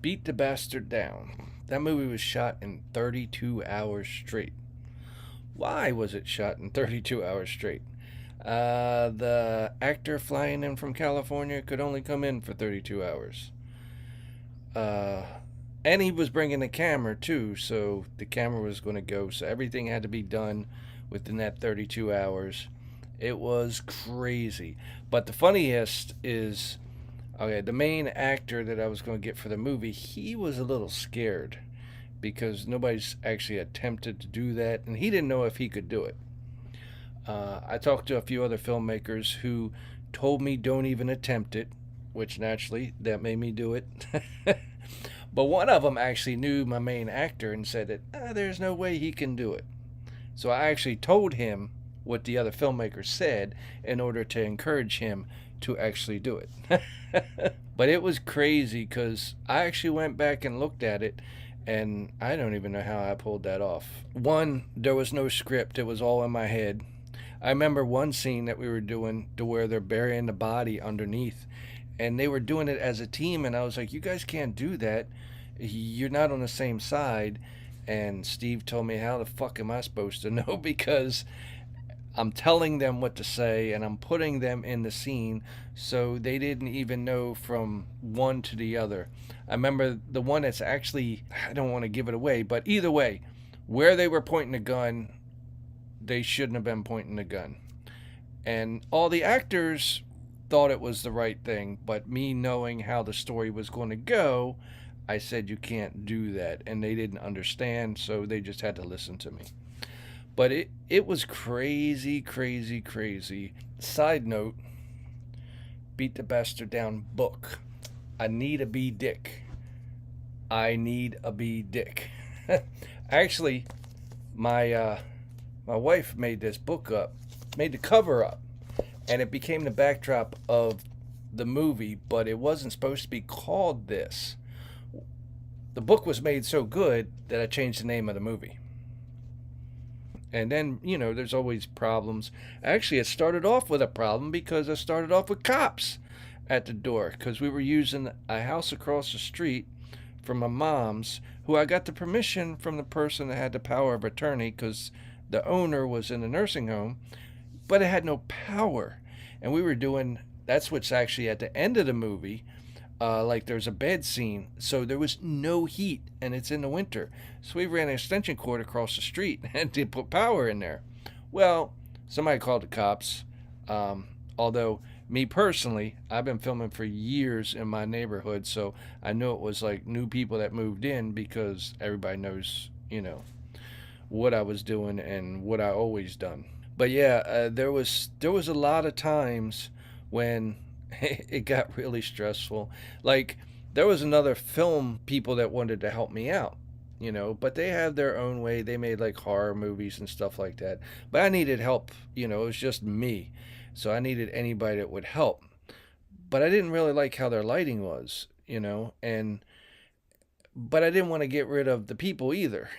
Beat the Bastard Down. That movie was shot in 32 hours straight. Why was it shot in 32 hours straight? The actor flying in from California could only come in for 32 hours. Uh, and he was bringing a camera too, so the camera was going to go. So everything had to be done within that 32 hours. It was crazy. But the funniest is, okay, the main actor that I was going to get for the movie, he was a little scared because nobody's actually attempted to do that, and he didn't know if he could do it. I talked to a few other filmmakers who told me don't even attempt it, which naturally that made me do it. But one of them actually knew my main actor and said that there's no way he can do it. So I actually told him what the other filmmakers said in order to encourage him to actually do it. But it was crazy because I actually went back and looked at it, and I don't even know how I pulled that off. One, there was no script, it was all in my head. I remember one scene that we were doing to where they're burying the body underneath, and they were doing it as a team, and I was like, you guys can't do that. You're not on the same side. And Steve told me, how the fuck am I supposed to know? Because I'm telling them what to say and I'm putting them in the scene, so they didn't even know from one to the other. I remember the one that's actually, I don't want to give it away, but either way, where they were pointing a gun, they shouldn't have been pointing the gun. And all the actors thought it was the right thing, but me knowing how the story was going to go, I said you can't do that, and they didn't understand, so they just had to listen to me. But it was crazy, crazy, crazy. Side note, Beat the Bastard Down book. I need a B dick. I need a B dick. Actually, my wife made this book up, made the cover up, and it became the backdrop of the movie, but it wasn't supposed to be called this. The book was made so good that I changed the name of the movie. And then, there's always problems. Actually, it started off with a problem because I started off with cops at the door because we were using a house across the street from my mom's, who I got the permission from the person that had the power of attorney because the owner was in a nursing home, but it had no power. And we were doing, that's what's actually at the end of the movie. Like there's a bed scene, so there was no heat, and it's in the winter. So we ran an extension cord across the street and to put power in there. Well, somebody called the cops. Although me personally, I've been filming for years in my neighborhood, so I know it was like new people that moved in because everybody knows, what I was doing and what I always done. But yeah, there was a lot of times when it got really stressful. Like there was another film people that wanted to help me out, but they have their own way. They made like horror movies and stuff like that. But I needed help, it was just me. So I needed anybody that would help. But I didn't really like how their lighting was, and but I didn't want to get rid of the people either.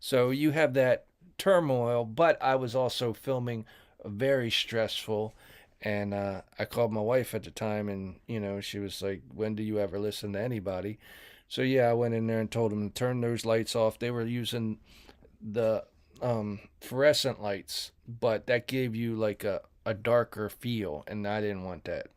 So you have that turmoil, but I was also filming very stressful. And I called my wife at the time, and she was like, "When do you ever listen to anybody?" So yeah, I went in there and told them to turn those lights off. They were using the fluorescent lights, but that gave you like a darker feel, and I didn't want that.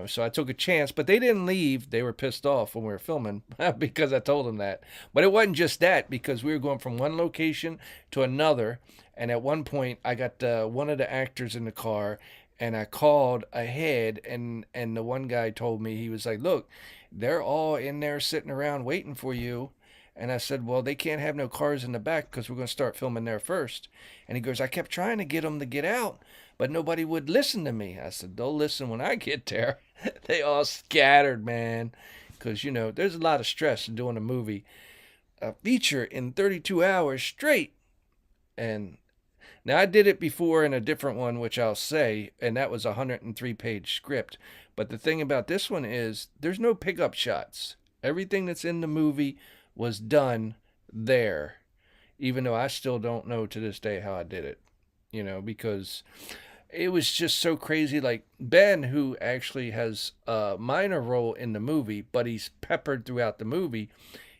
So I took a chance, but they didn't leave. They were pissed off when we were filming because I told them that. But it wasn't just that, because we were going from one location to another. And at one point, I got one of the actors in the car, and I called ahead, and the one guy told me, he was like, "Look, they're all in there sitting around waiting for you." And I said, "Well, they can't have no cars in the back because we're going to start filming there first." And he goes, "I kept trying to get them to get out, but nobody would listen to me." I said, "They'll listen when I get there." They all scattered, man, because, there's a lot of stress in doing a movie, a feature in 32 hours straight. And now I did it before in a different one, which I'll say, and that was a 103-page script. But the thing about this one is there's no pickup shots. Everything that's in the movie was done there, even though I still don't know to this day how I did it, because It was just so crazy. Like Ben, who actually has a minor role in the movie, but he's peppered throughout the movie.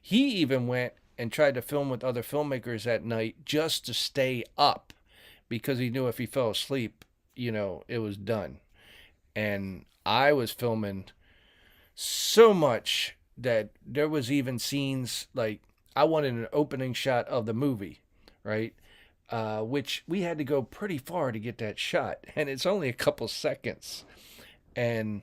He even went and tried to film with other filmmakers at night just to stay up because he knew if he fell asleep, it was done. And I was filming so much that there was even scenes like I wanted an opening shot of the movie, right? Which we had to go pretty far to get that shot, and it's only a couple seconds. And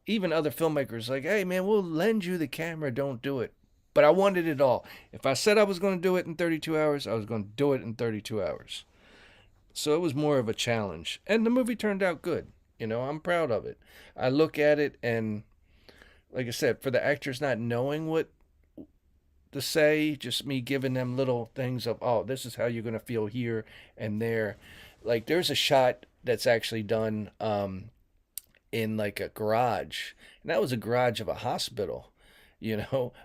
even other filmmakers like, hey man, we'll lend you the camera, don't do it. But I wanted it all. If I said I was going to do it in 32 hours, I was going to do it in 32 hours. So it was more of a challenge, and the movie turned out good. I'm proud of it. I look at it, and like I said, for the actors not knowing what to say, just me giving them little things of, oh, this is how you're going to feel here and there. Like there's a shot that's actually done in like a garage, and that was a garage of a hospital.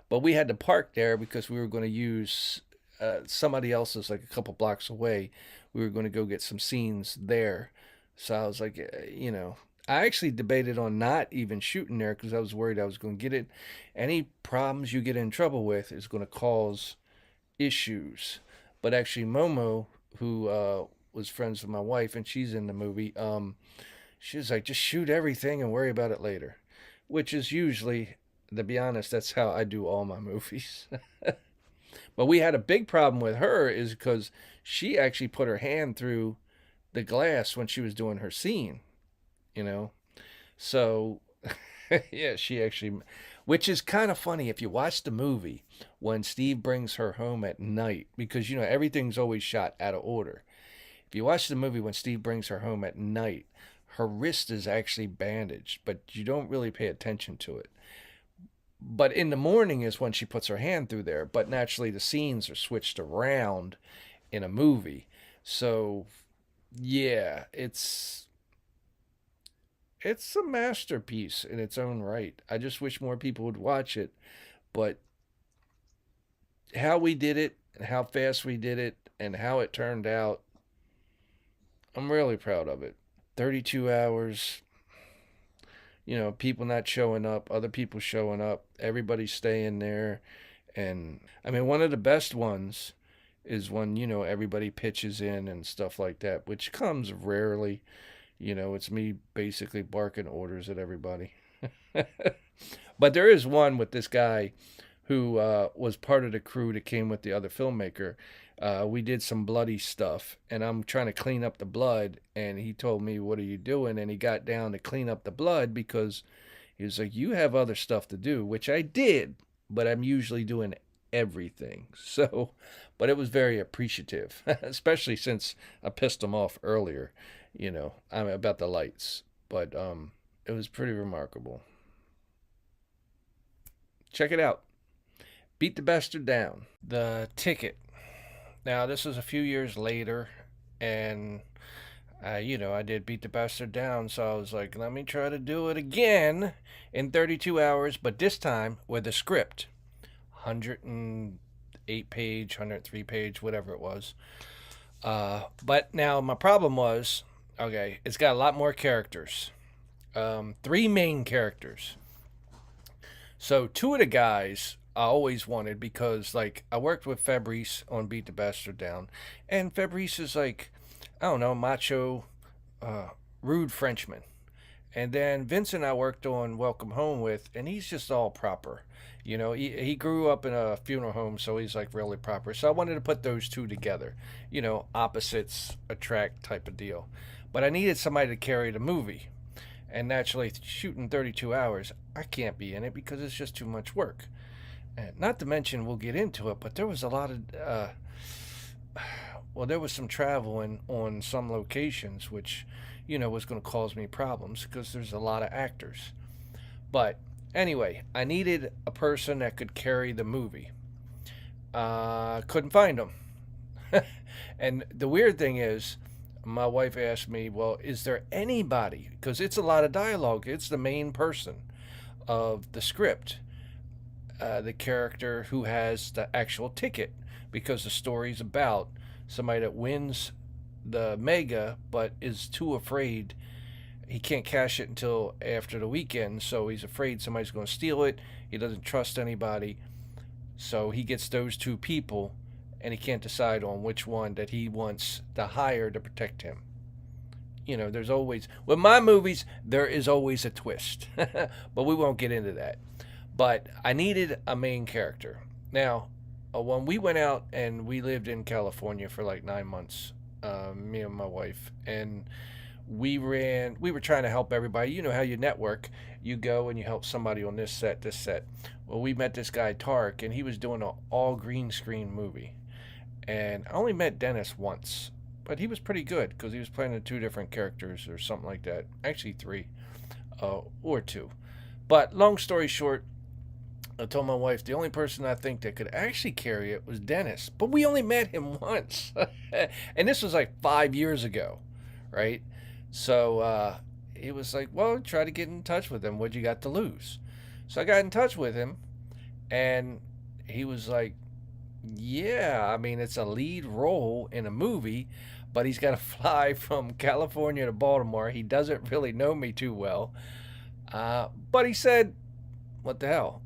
But we had to park there because we were going to use somebody else's like a couple blocks away. We were going to go get some scenes there. So I was like, I actually debated on not even shooting there because I was worried I was going to get it. Any problems you get in trouble with is going to cause issues. But actually, Momo, who was friends with my wife, and she's in the movie, she was like, just shoot everything and worry about it later. Which is usually, to be honest, that's how I do all my movies. But we had a big problem with her is because she actually put her hand through the glass when she was doing her scene, you know? So, yeah, she actually, which is kind of funny if you watch the movie when Steve brings her home at night, because, everything's always shot out of order. If you watch the movie when Steve brings her home at night, her wrist is actually bandaged, but you don't really pay attention to it. But in the morning is when she puts her hand through there. But naturally, the scenes are switched around in a movie. So, yeah, it's a masterpiece in its own right. I just wish more people would watch it. But how we did it and how fast we did it and how it turned out, I'm really proud of it. 32 hours, people not showing up, other people showing up, everybody staying there. And I mean, one of the best ones is when, everybody pitches in and stuff like that, which comes rarely. It's me basically barking orders at everybody. But there is one with this guy who was part of the crew that came with the other filmmaker. We did some bloody stuff, and I'm trying to clean up the blood. And he told me, "What are you doing?" And he got down to clean up the blood because he was like, "You have other stuff to do," which I did, but I'm usually doing everything. So, but it was very appreciative, especially since I pissed him off earlier, I'm about the lights. But it was pretty remarkable. Check it out. Beat the Bastard Down. The ticket. Now, this was a few years later, and I did Beat the Bastard Down, so I was like, let me try to do it again in 32 hours, but this time with a script. 108 page, 103 page, whatever it was. But now my problem was, okay, it's got a lot more characters. Three main characters. So two of the guys I always wanted because, like, I worked with Fabrice on Beat the Bastard Down, and Fabrice is like, I don't know, macho, uh, rude Frenchman. And then Vincent I worked on Welcome Home with, and he's just all proper. He grew up in a funeral home, so he's like really proper. So I wanted to put those two together, opposites attract type of deal. But I needed somebody to carry the movie. And naturally, shooting 32 hours, I can't be in it because it's just too much work. And not to mention, we'll get into it, but there was a lot of, there was some traveling on some locations, which, was going to cause me problems because there's a lot of actors. But anyway, I needed a person that could carry the movie. Couldn't find them. And the weird thing is, my wife asked me, well, is there anybody? Because it's a lot of dialogue. It's the main person of the script, the character who has the actual ticket, because the story's about somebody that wins the mega, but is too afraid. He can't cash it until after the weekend, so he's afraid somebody's going to steal it. He doesn't trust anybody, so he gets those two people, and he can't decide on which one that he wants to hire to protect him. There's always, with my movies, there is always a twist, but we won't get into that. But I needed a main character. Now, when we went out and we lived in California for like 9 months, me and my wife, and we were trying to help everybody. You know how you network, you go and you help somebody on this set. Well, we met this guy Tark, and he was doing an all green screen movie, and I only met Dennis once, but he was pretty good because he was playing the two different characters or something like that. Actually, three, or two. But long story short, I told my wife the only person I think that could actually carry it was Dennis, but we only met him once, and this was like 5 years ago, right? So he was like, "Well, try to get in touch with him. What you got to lose?" So I got in touch with him, and he was like, "Yeah, I mean it's a lead role in a movie, but he's got to fly from California to Baltimore. He doesn't really know me too well, but he said, what the hell,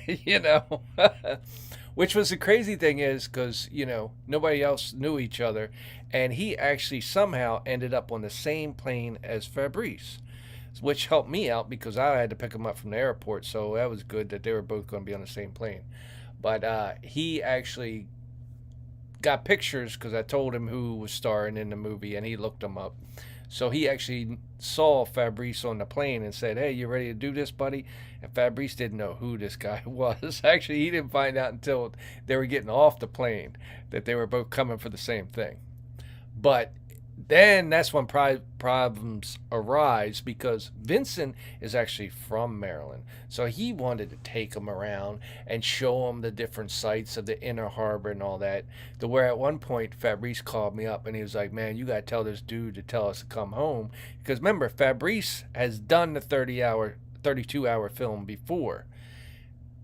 you know." Which was the crazy thing is because nobody else knew each other, and he actually somehow ended up on the same plane as Fabrice, which helped me out because I had to pick him up from the airport. So that was good that they were both going to be on the same plane. But he actually got pictures because I told him who was starring in the movie, and he looked them up. So he actually saw Fabrice on the plane and said, "Hey, you ready to do this, buddy?" And Fabrice didn't know who this guy was. Actually, he didn't find out until they were getting off the plane that they were both coming for the same thing. But then that's when problems arise because Vincent is actually from Maryland. So he wanted to take him around and show him the different sites of the inner harbor and all that. To where at one point Fabrice called me up and he was like, "Man, you got to tell this dude to tell us to come home." Because remember, Fabrice has done the 32-hour film before.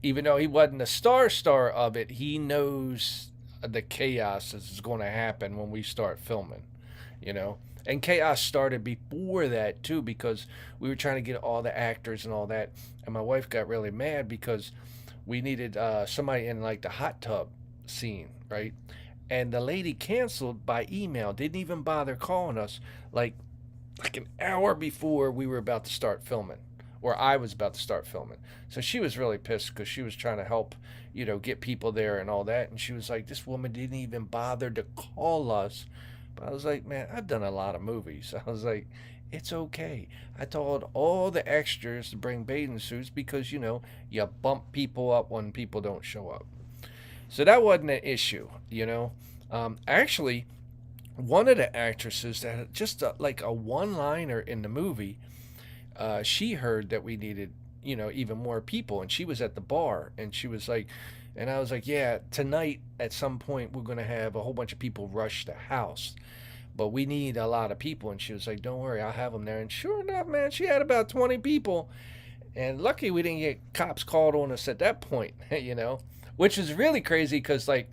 Even though he wasn't the star of it, he knows the chaos is going to happen when we start filming, you know. And chaos started before that too because we were trying to get all the actors and all that. And my wife got really mad because we needed somebody in like the hot tub scene, right? And the lady canceled by email, didn't even bother calling us like an hour before we were about to start filming, or I was about to start filming. So she was really pissed because she was trying to help, get people there and all that. And she was like, "This woman didn't even bother to call us." But I was like, "Man, I've done a lot of movies." I was like, "It's okay." I told all the extras to bring bathing suits because, you bump people up when people don't show up. So that wasn't an issue. Actually, one of the actresses that had just like a one liner in the movie, she heard that we needed, even more people, and she was at the bar, and she was like, and I was like, "Yeah, tonight at some point we're gonna have a whole bunch of people rush the house, but we need a lot of people." And she was like, "Don't worry, I'll have them there." And sure enough, man, she had about 20 people, and lucky we didn't get cops called on us at that point, which is really crazy because like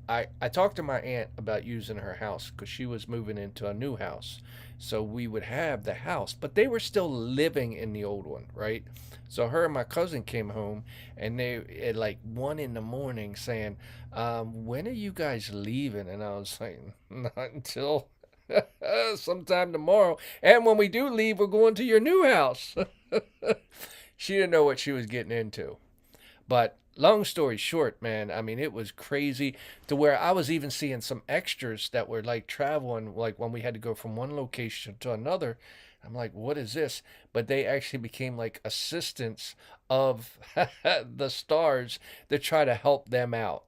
I talked to my aunt about using her house because she was moving into a new house. So we would have the house, but they were still living in the old one, right? So her and my cousin came home and they at like 1 in the morning saying, "When are you guys leaving?" And I was like, "Not until sometime tomorrow. And when we do leave, we're going to your new house." She didn't know what she was getting into. But long story short, man, I mean, it was crazy to where I was even seeing some extras that were like traveling, like when we had to go from one location to another. I'm like, what is this? But they actually became like assistants of the stars to try to help them out.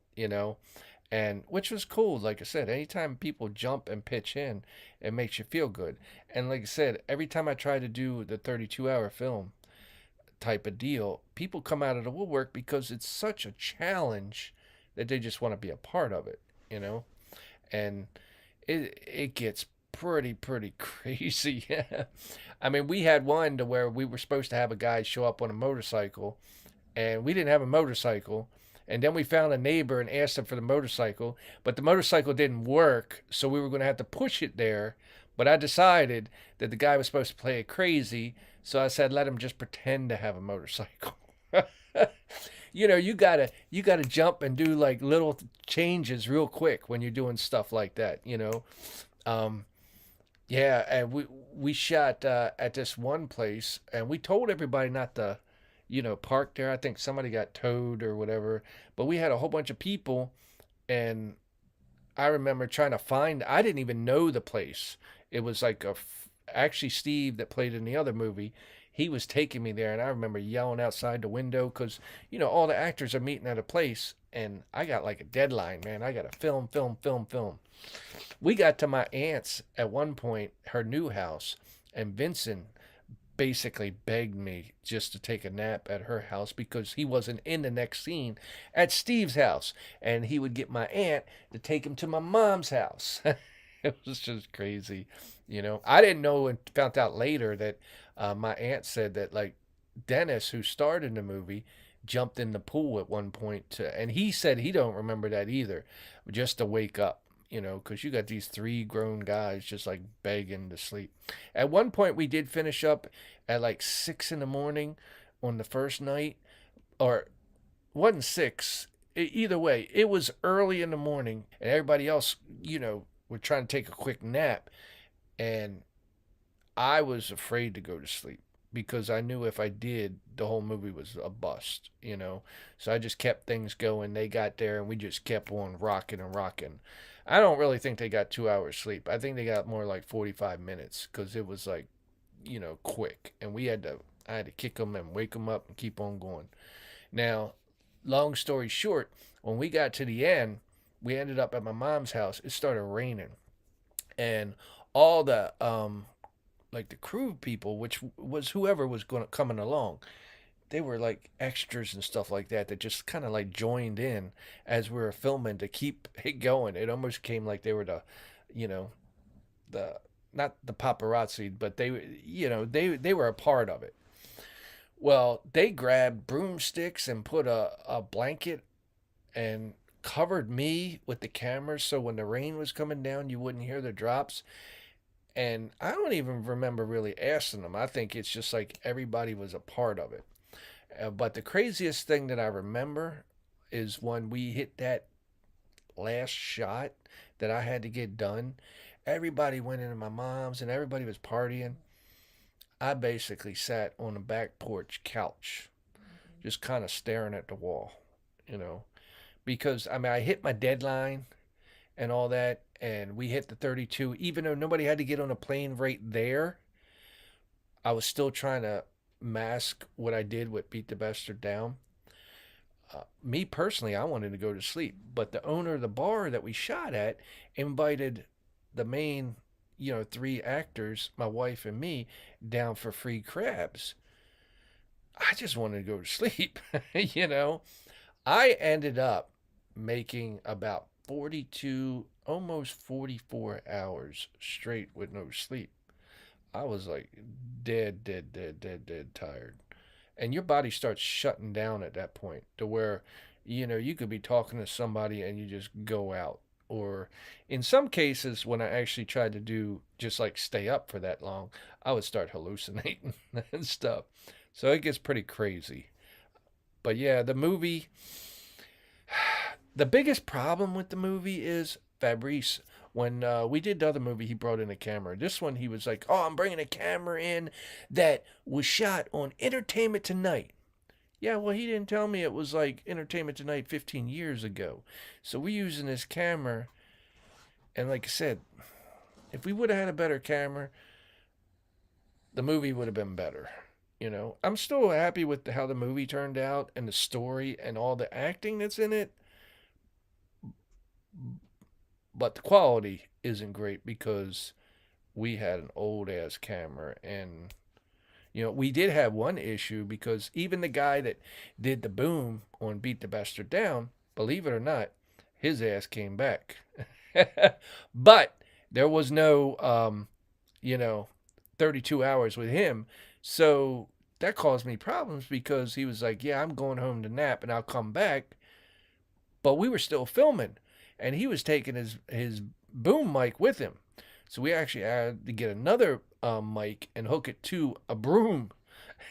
And which was cool. Like I said, anytime people jump and pitch in, it makes you feel good. And like I said, every time I try to do the 32-hour film, type of deal, people come out of the woodwork because it's such a challenge that they just want to be a part of it. And it gets pretty crazy. I mean, we had one to where we were supposed to have a guy show up on a motorcycle, and we didn't have a motorcycle, And then we found a neighbor and asked him for the motorcycle, but the motorcycle didn't work, so we were going to have to push it there. But I decided that the guy was supposed to play it crazy, so I said let him just pretend to have a motorcycle. You gotta jump and do like little changes real quick when you're doing stuff like that. Um, yeah, and we shot at this one place, and we told everybody not to, park there. I think somebody got towed or whatever, but we had a whole bunch of people, and I remember trying to find. I didn't even know the place. It was like actually Steve that played in the other movie. He was taking me there, and I remember yelling outside the window because all the actors are meeting at a place, and I got like a deadline, man. I got to film, film, film, film. We got to my aunt's at one point, her new house, and Vincent basically begged me just to take a nap at her house because he wasn't in the next scene at Steve's house. And he would get my aunt to take him to my mom's house. It was just crazy. I didn't know and found out later that my aunt said that, like, Dennis, who starred in the movie, jumped in the pool at one point and he said he don't remember that either, just to wake up. Because you got these three grown guys just like begging to sleep. At one point, we did finish up at like 6 in the morning on the first night, or it wasn't six. Either way, it was early in the morning, and everybody else, were trying to take a quick nap, and I was afraid to go to sleep because I knew if I did, the whole movie was a bust. So I just kept things going. They got there, and we just kept on rocking and rocking. I don't really think they got 2 hours sleep. I think they got more like 45 minutes because it was like, quick. And I had to kick them and wake them up and keep on going. Now, long story short, when we got to the end, we ended up at my mom's house. It started raining. And all the, like the crew people, which was whoever was coming along, they were like extras and stuff like that just kind of like joined in as we were filming to keep it going. It almost came like they were you know, the not the paparazzi, but they were a part of it. Well, they grabbed broomsticks and put a blanket and covered me with the camera so when the rain was coming down, you wouldn't hear the drops. And I don't even remember really asking them. I think it's just like everybody was a part of it. But the craziest thing that I remember is when we hit that last shot that I had to get done. Everybody went into my mom's and everybody was partying. I basically sat on the back porch couch, just kind of staring at the wall, you know, because I mean, I hit my deadline and all that, and we hit the 32. Even though nobody had to get on a plane right there, I was still trying to mask what I did with Beat the Bastard Down. Me personally, I wanted to go to sleep, but the owner of the bar that we shot at invited the main, three actors, my wife and me, down for free crabs. I just wanted to go to sleep, you know. I ended up making about 42, almost 44 hours straight with no sleep. I was like dead, dead, dead, dead, dead tired. And your body starts shutting down at that point to where, you could be talking to somebody and you just go out. Or in some cases, when I actually tried to do just like stay up for that long, I would start hallucinating and stuff. So it gets pretty crazy. But yeah, the movie, the biggest problem with the movie is Fabrice. When we did the other movie, he brought in a camera. This one, he was like, "Oh, I'm bringing a camera in that was shot on Entertainment Tonight." Yeah, well, he didn't tell me it was like Entertainment Tonight 15 years ago. So we're using this camera, and like I said, if we would have had a better camera, the movie would have been better. I'm still happy with how the movie turned out and the story and all the acting that's in it, but the quality isn't great because we had an old ass camera. And we did have one issue because even the guy that did the boom on Beat the Bastard Down, believe it or not, his ass came back. But there was no 32 hours with him. So that caused me problems because he was like, "Yeah, I'm going home to nap and I'll come back." but we were still filming, and he was taking his boom mic with him. So we actually had to get another mic and hook it to a broom.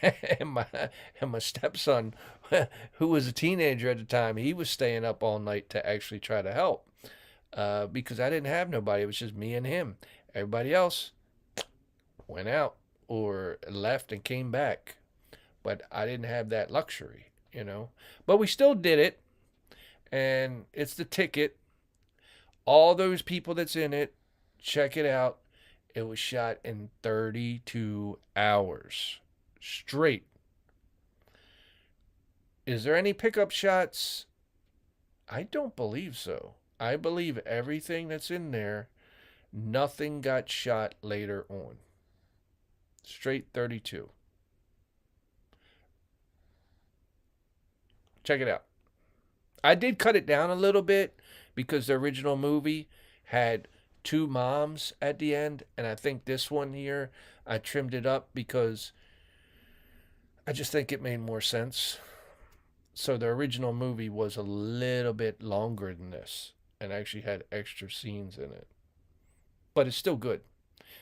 and my and my stepson, who was a teenager at the time, he was staying up all night to actually try to help because I didn't have nobody. It was just me and him. Everybody else went out or left and came back, but I didn't have that luxury, you know. But we still did it, and it's the ticket. All those people that's in it, check it out. It was shot in 32 hours straight. Is there any pickup shots? I don't believe so. I believe everything that's in there, nothing got shot later on. Straight 32. Check it out. I did cut it down a little bit because the original movie had two moms at the end, and I think this one here I trimmed it up because I just think it made more sense. So the original movie was a little bit longer than this and actually had extra scenes in it. But it's still good.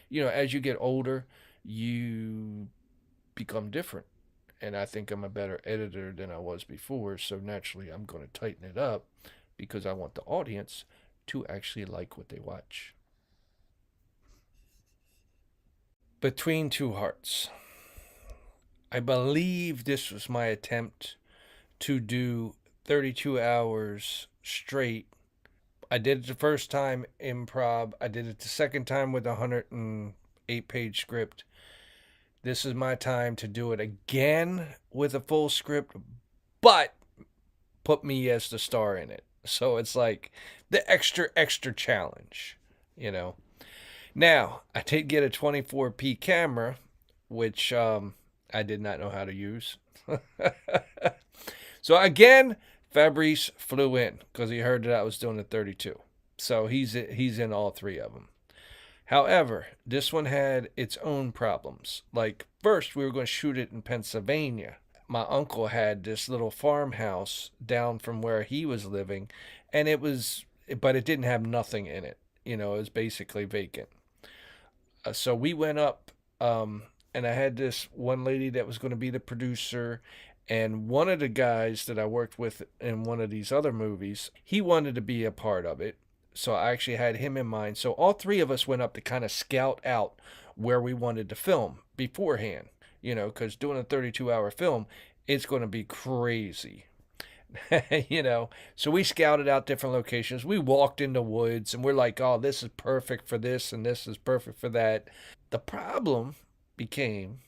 You know, as you get older, you become different. And I think I'm a better editor than I was before, so naturally I'm going to tighten it up because I want the audience to actually like what they watch. Between Two Hearts. I believe this was my attempt to do 32 hours straight. I did it the first time improv. I did it the second time with a 108-page script. This is my time to do it again with a full script, but put me as the star in it. So it's like the extra challenge, you know. Now, I did get a 24p camera, which I did not know how to use. So again, Fabrice flew in because he heard that I was doing the 32. So he's in all three of them. However, this one had its own problems. Like, first, we were going to shoot it in Pennsylvania. My uncle had this little farmhouse down from where he was living, and but it didn't have nothing in it. You know, it was basically vacant. So we went up, and I had this one lady that was going to be the producer, and one of the guys that I worked with in one of these other movies, he wanted to be a part of it. So I actually had him in mind. So all three of us went up to kind of scout out where we wanted to film beforehand, you know, because doing a 32-hour film, it's going to be crazy. You know, so we scouted out different locations. We walked in the woods and we're like, oh, this is perfect for this and this is perfect for that. The problem became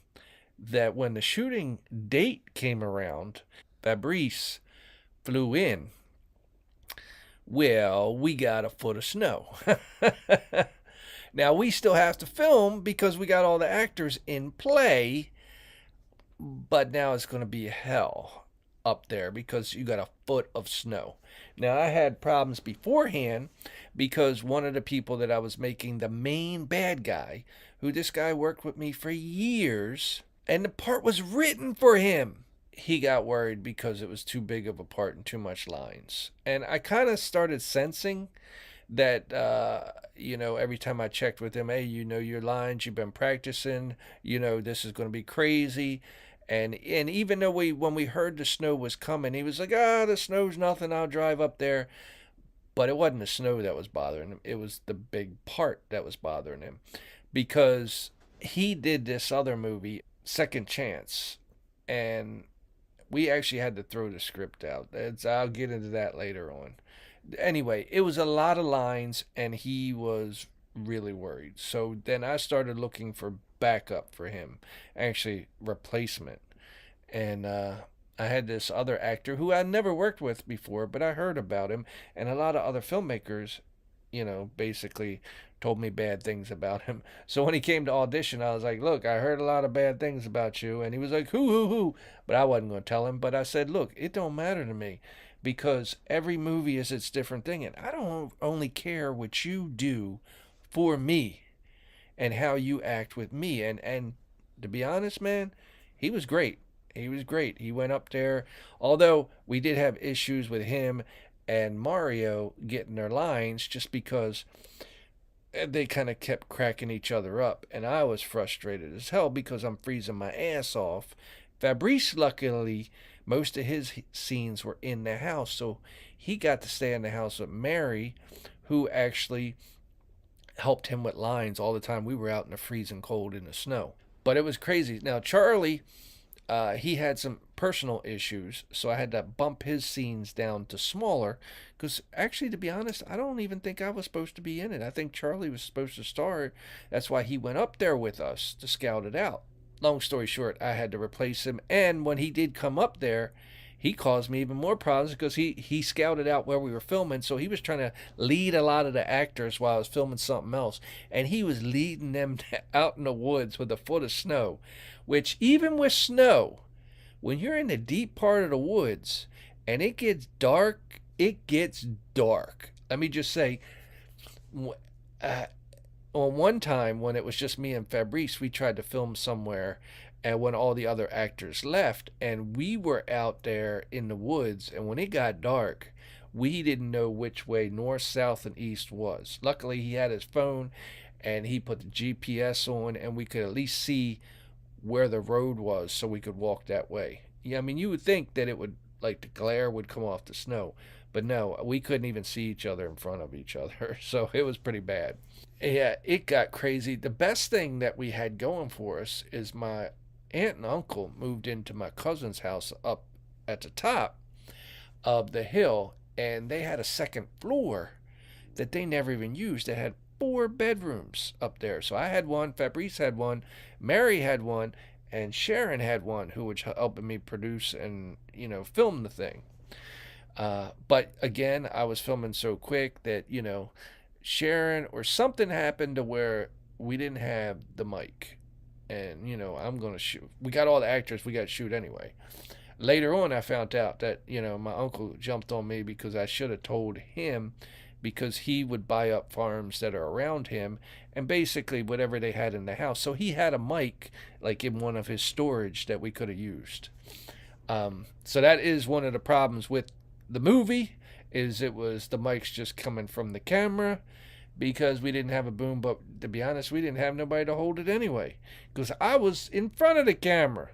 that when the shooting date came around, Fabrice flew in. Well, we got a foot of snow. Now, we still have to film because we got all the actors in play, but now it's going to be hell up there because you got a foot of snow. Now, I had problems beforehand because one of the people that I was making the main bad guy, who this guy worked with me for years, and the part was written for him. He got worried because it was too big of a part and too much lines. And I kind of started sensing that, you know, every time I checked with him, hey, you know your lines, you've been practicing, you know, this is going to be crazy. And even though when we heard the snow was coming, he was like, the snow's nothing, I'll drive up there. But it wasn't the snow that was bothering him. It was the big part that was bothering him. Because he did this other movie, Second Chance. And we actually had to throw the script out. I'll get into that later on. Anyway, it was a lot of lines, and he was really worried. So then I started looking for backup for him, actually replacement. And I had this other actor who I never worked with before, but I heard about him, and a lot of other filmmakers, you know, basically told me bad things about him. So when he came to audition, I was like, look, I heard a lot of bad things about you. And he was like, who? But I wasn't going to tell him. But I said, look, it don't matter to me because every movie is its different thing. And I don't only care what you do for me and how you act with me. And to be honest, man, he was great. He was great. He went up there, although we did have issues with him and Mario getting their lines just because they kind of kept cracking each other up, and I was frustrated as hell because I'm freezing my ass off. Fabrice, luckily, most of his scenes were in the house, so he got to stay in the house with Mary, who actually helped him with lines all the time. We were out in the freezing cold in the snow. But it was crazy. Now, Charlie, he had some personal issues, so I had to bump his scenes down to smaller. Because actually, to be honest, I don't even think I was supposed to be in it. I think Charlie was supposed to star. That's why he went up there with us to scout it out. Long story short, I had to replace him. And when he did come up there, he caused me even more problems because he scouted out where we were filming. So he was trying to lead a lot of the actors while I was filming something else. And he was leading them out in the woods with a foot of snow, which even with snow, when you're in the deep part of the woods and it gets dark, it gets dark. Let me just say, uh, on one time when it was just me and Fabrice, we tried to film somewhere, and when all the other actors left, and we were out there in the woods, and when it got dark, we didn't know which way north, south, and east was. Luckily, he had his phone, and he put the GPS on, and we could at least see where the road was, so we could walk that way. Yeah, I mean, you would think that it would, like, the glare would come off the snow, but no, we couldn't even see each other in front of each other, so it was pretty bad. Yeah, it got crazy. The best thing that we had going for us is my aunt and uncle moved into my cousin's house up at the top of the hill, and they had a second floor that they never even used. They had 4 bedrooms up there. So I had one, Fabrice had one, Mary had one, and Sharon had one, who was helping me produce and film the thing. But again, I was filming so quick that Sharon or something happened to where we didn't have the mic, and I'm gonna shoot. We got all the actors. We got to shoot anyway. Later on, I found out that my uncle jumped on me because I should have told him, because he would buy up farms that are around him and basically whatever they had in the house. So he had a mic like in one of his storage that we could have used. So that is one of the problems with the movie, is it was the mics just coming from the camera because we didn't have a boom. But to be honest, we didn't have nobody to hold it anyway because I was in front of the camera.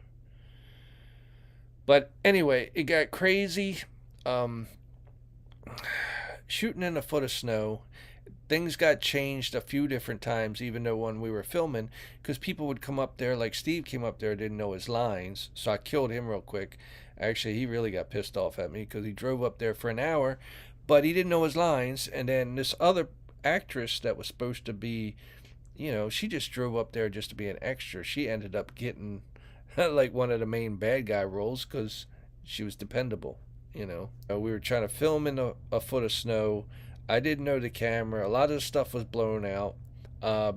But anyway, it got crazy. Shooting in a foot of snow, things got changed a few different times, even though when we were filming, because people would come up there, like Steve came up there, didn't know his lines, so I killed him real quick. Actually, he really got pissed off at me because he drove up there for an hour, but he didn't know his lines. And then this other actress that was supposed to be, she just drove up there just to be an extra. She ended up getting like one of the main bad guy roles because she was dependable. We were trying to film in a foot of snow. I didn't know the camera. A lot of the stuff was blown out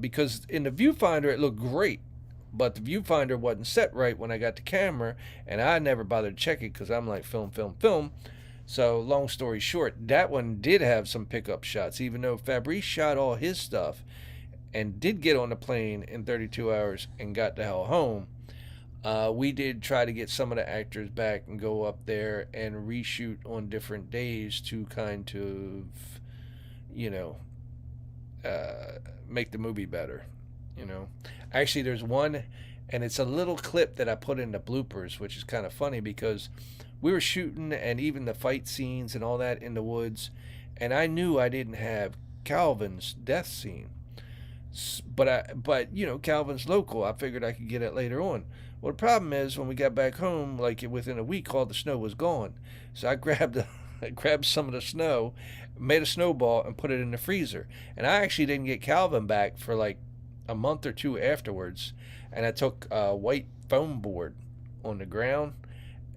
because in the viewfinder it looked great, but the viewfinder wasn't set right when I got the camera, and I never bothered to check it because I'm like film, film, film. So long story short, that one did have some pickup shots, even though Fabrice shot all his stuff and did get on the plane in 32 hours and got the hell home. We did try to get some of the actors back and go up there and reshoot on different days to kind of, make the movie better. Actually, there's one, and it's a little clip that I put in the bloopers, which is kind of funny because we were shooting and even the fight scenes and all that in the woods, and I knew I didn't have Calvin's death scene. But Calvin's local. I figured I could get it later on. Well, the problem is when we got back home, like within a week, all the snow was gone. So I grabbed I grabbed some of the snow, made a snowball, and put it in the freezer. And I actually didn't get Calvin back for like a month or two afterwards. And I took a white foam board on the ground,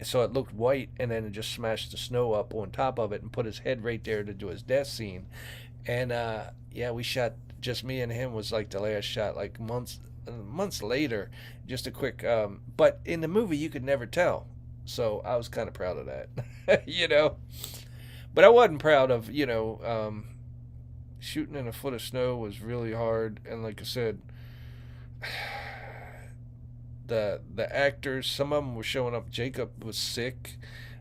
so it looked white, and then it just smashed the snow up on top of it and put his head right there to do his death scene. And yeah, we shot, just me and him was like the last shot, like months later, just a quick but in the movie you could never tell, so I was kind of proud of that. But I wasn't proud of shooting in a foot of snow was really hard. And like I said, the actors, some of them were showing up. Jacob was sick,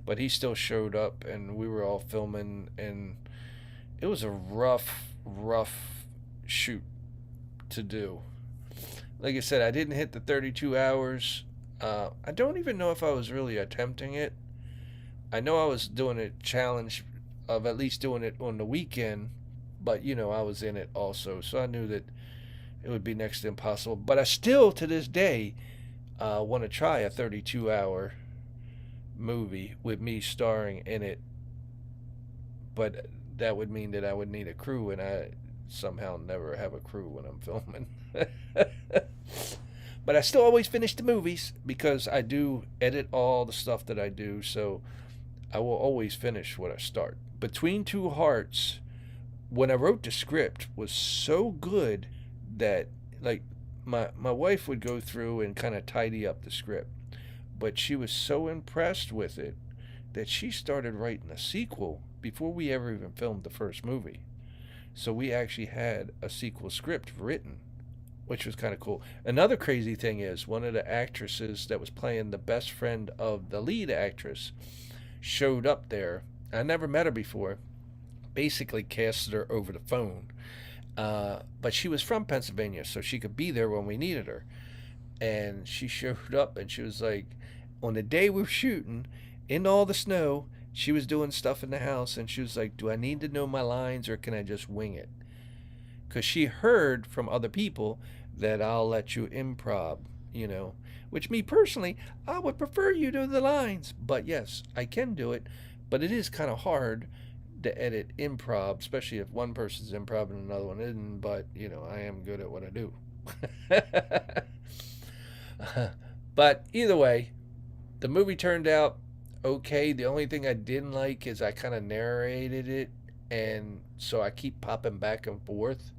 but he still showed up, and we were all filming, and it was a rough shoot to do. Like I said, I didn't hit the 32 hours. I don't even know if I was really attempting it. I know I was doing a challenge of at least doing it on the weekend, but I was in it also, so I knew that it would be next to impossible. But I still, to this day, want to try a 32-hour movie with me starring in it, but that would mean that I would need a crew, and I somehow never have a crew when I'm filming. But I still always finish the movies because I do edit all the stuff that I do, so I will always finish what I start. Between Two Hearts, when I wrote the script, was so good that, like, my wife would go through and kind of tidy up the script, but she was so impressed with it that she started writing a sequel before we ever even filmed the first movie. So we actually had a sequel script written, which was kind of cool. Another crazy thing is one of the actresses that was playing the best friend of the lead actress showed up there. I never met her before. Basically casted her over the phone. But she was from Pennsylvania, so she could be there when we needed her. And she showed up, and she was like, on the day we were shooting, in all the snow, she was doing stuff in the house, and she was like, do I need to know my lines, or can I just wing it? Because she heard from other people that I'll let you improv, which me personally, I would prefer you do the lines. But yes, I can do it, but it is kind of hard to edit improv, especially if one person's improv and another one isn't. But I am good at what I do. But either way, the movie turned out okay. The only thing I didn't like is I kind of narrated it, and so I keep popping back and forth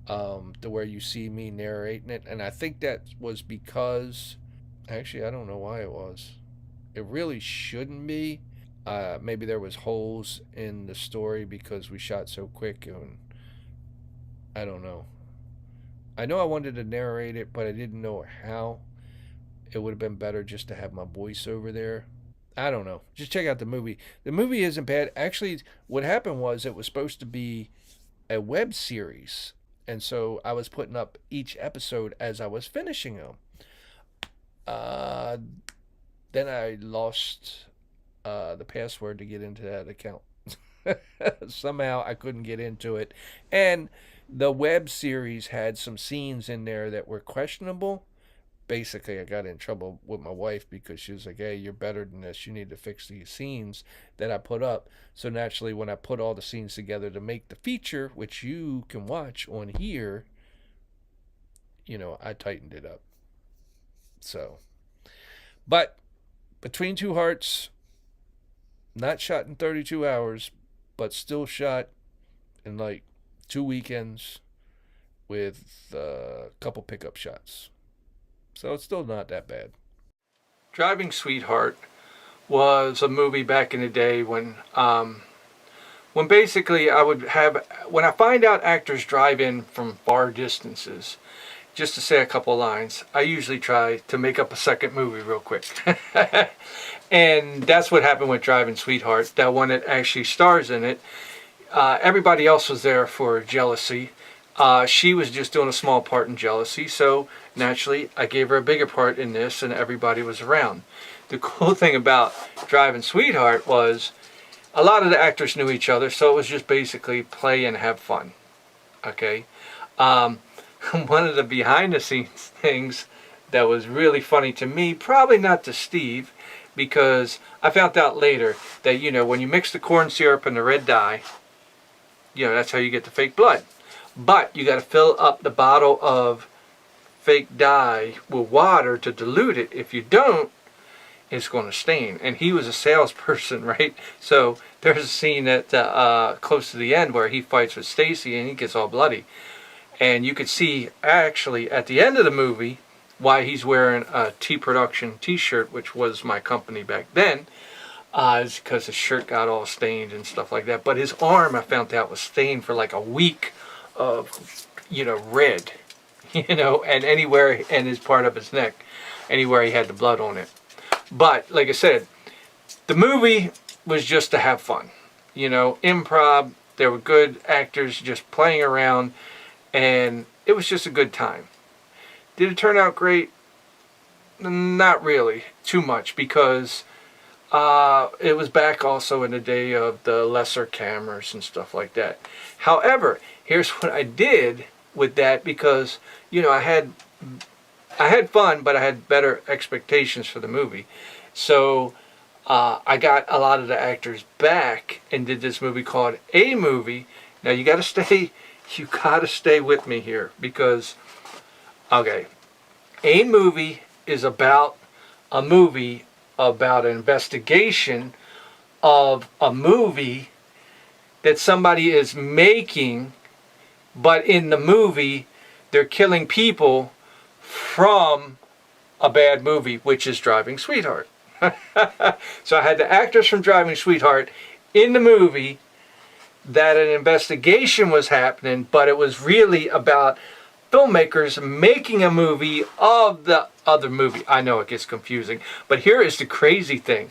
to where you see me narrating it. And I think that was because, actually, I don't know why it was. It really shouldn't be. Maybe there was holes in the story because we shot so quick, and I don't know. I know I wanted to narrate it, but I didn't know how. It would have been better just to have my voice over there. I don't know. Just check out the movie. The movie isn't bad. Actually, what happened was it was supposed to be a web series. And so I was putting up each episode as I was finishing them. Then I lost the password to get into that account. Somehow I couldn't get into it. And the web series had some scenes in there that were questionable. Basically, I got in trouble with my wife because she was like, hey, you're better than this. You need to fix these scenes that I put up. So naturally, when I put all the scenes together to make the feature, which you can watch on here, I tightened it up. So, but Between Two Hearts, not shot in 32 hours, but still shot in like 2 weekends with a couple pickup shots. So it's still not that bad. Driving Sweetheart was a movie back in the day when basically when I find out actors drive in from far distances, just to say a couple lines, I usually try to make up a second movie real quick. And that's what happened with Driving Sweetheart, that one that actually stars in it. Everybody else was there for Jealousy. She was just doing a small part in Jealousy, so naturally I gave her a bigger part in this, and everybody was around. The cool thing about Driving Sweetheart was a lot of the actors knew each other, so it was just basically play and have fun. Okay? One of the behind the scenes things that was really funny to me, probably not to Steve, because I found out later that, when you mix the corn syrup and the red dye, that's how you get the fake blood. But you got to fill up the bottle of fake dye with water to dilute it. If you don't, it's going to stain. And he was a salesperson, right? So there's a scene at close to the end where he fights with Stacy and he gets all bloody. And you could see actually at the end of the movie why he's wearing a T-Production t-shirt, which was my company back then. Is because his shirt got all stained and stuff like that. But his arm, I found out, was stained for like a week of, red, and anywhere, and his part of his neck, anywhere he had the blood on it. But, like I said, The movie was just to have fun. Improv, there were good actors just playing around, and it was just a good time. Did it turn out great? Not really, too much, because it was back also in the day of the lesser cameras and stuff like that. However, here's what I did with that, because I had fun, but I had better expectations for the movie. So I got a lot of the actors back and did this movie called A Movie. Now you gotta stay with me here, because okay, A Movie is about a movie about an investigation of a movie that somebody is making, but in the movie they're killing people from a bad movie, which is Driving Sweetheart. So I had the actors from Driving Sweetheart in the movie, that an investigation was happening, but it was really about filmmakers making a movie of the other movie. I know it gets confusing, but here is the crazy thing.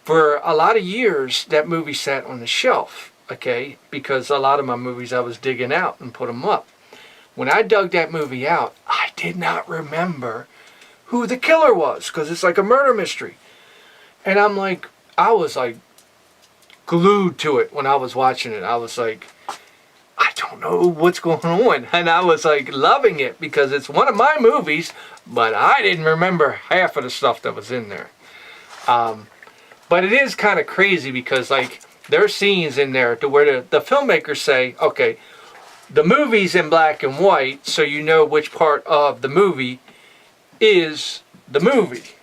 For a lot of years, that movie sat on the shelf, okay? Because a lot of my movies I was digging out and put them up. When I dug that movie out, I did not remember who the killer was, because it's like a murder mystery. And I was like glued to it when I was watching it. I was like, I don't know what's going on. And I was like loving it, because it's one of my movies, but I didn't remember half of the stuff that was in there. But it is kind of crazy, because like there are scenes in there to where the filmmakers say, okay, the movie's in black and white, so you know which part of the movie is the movie.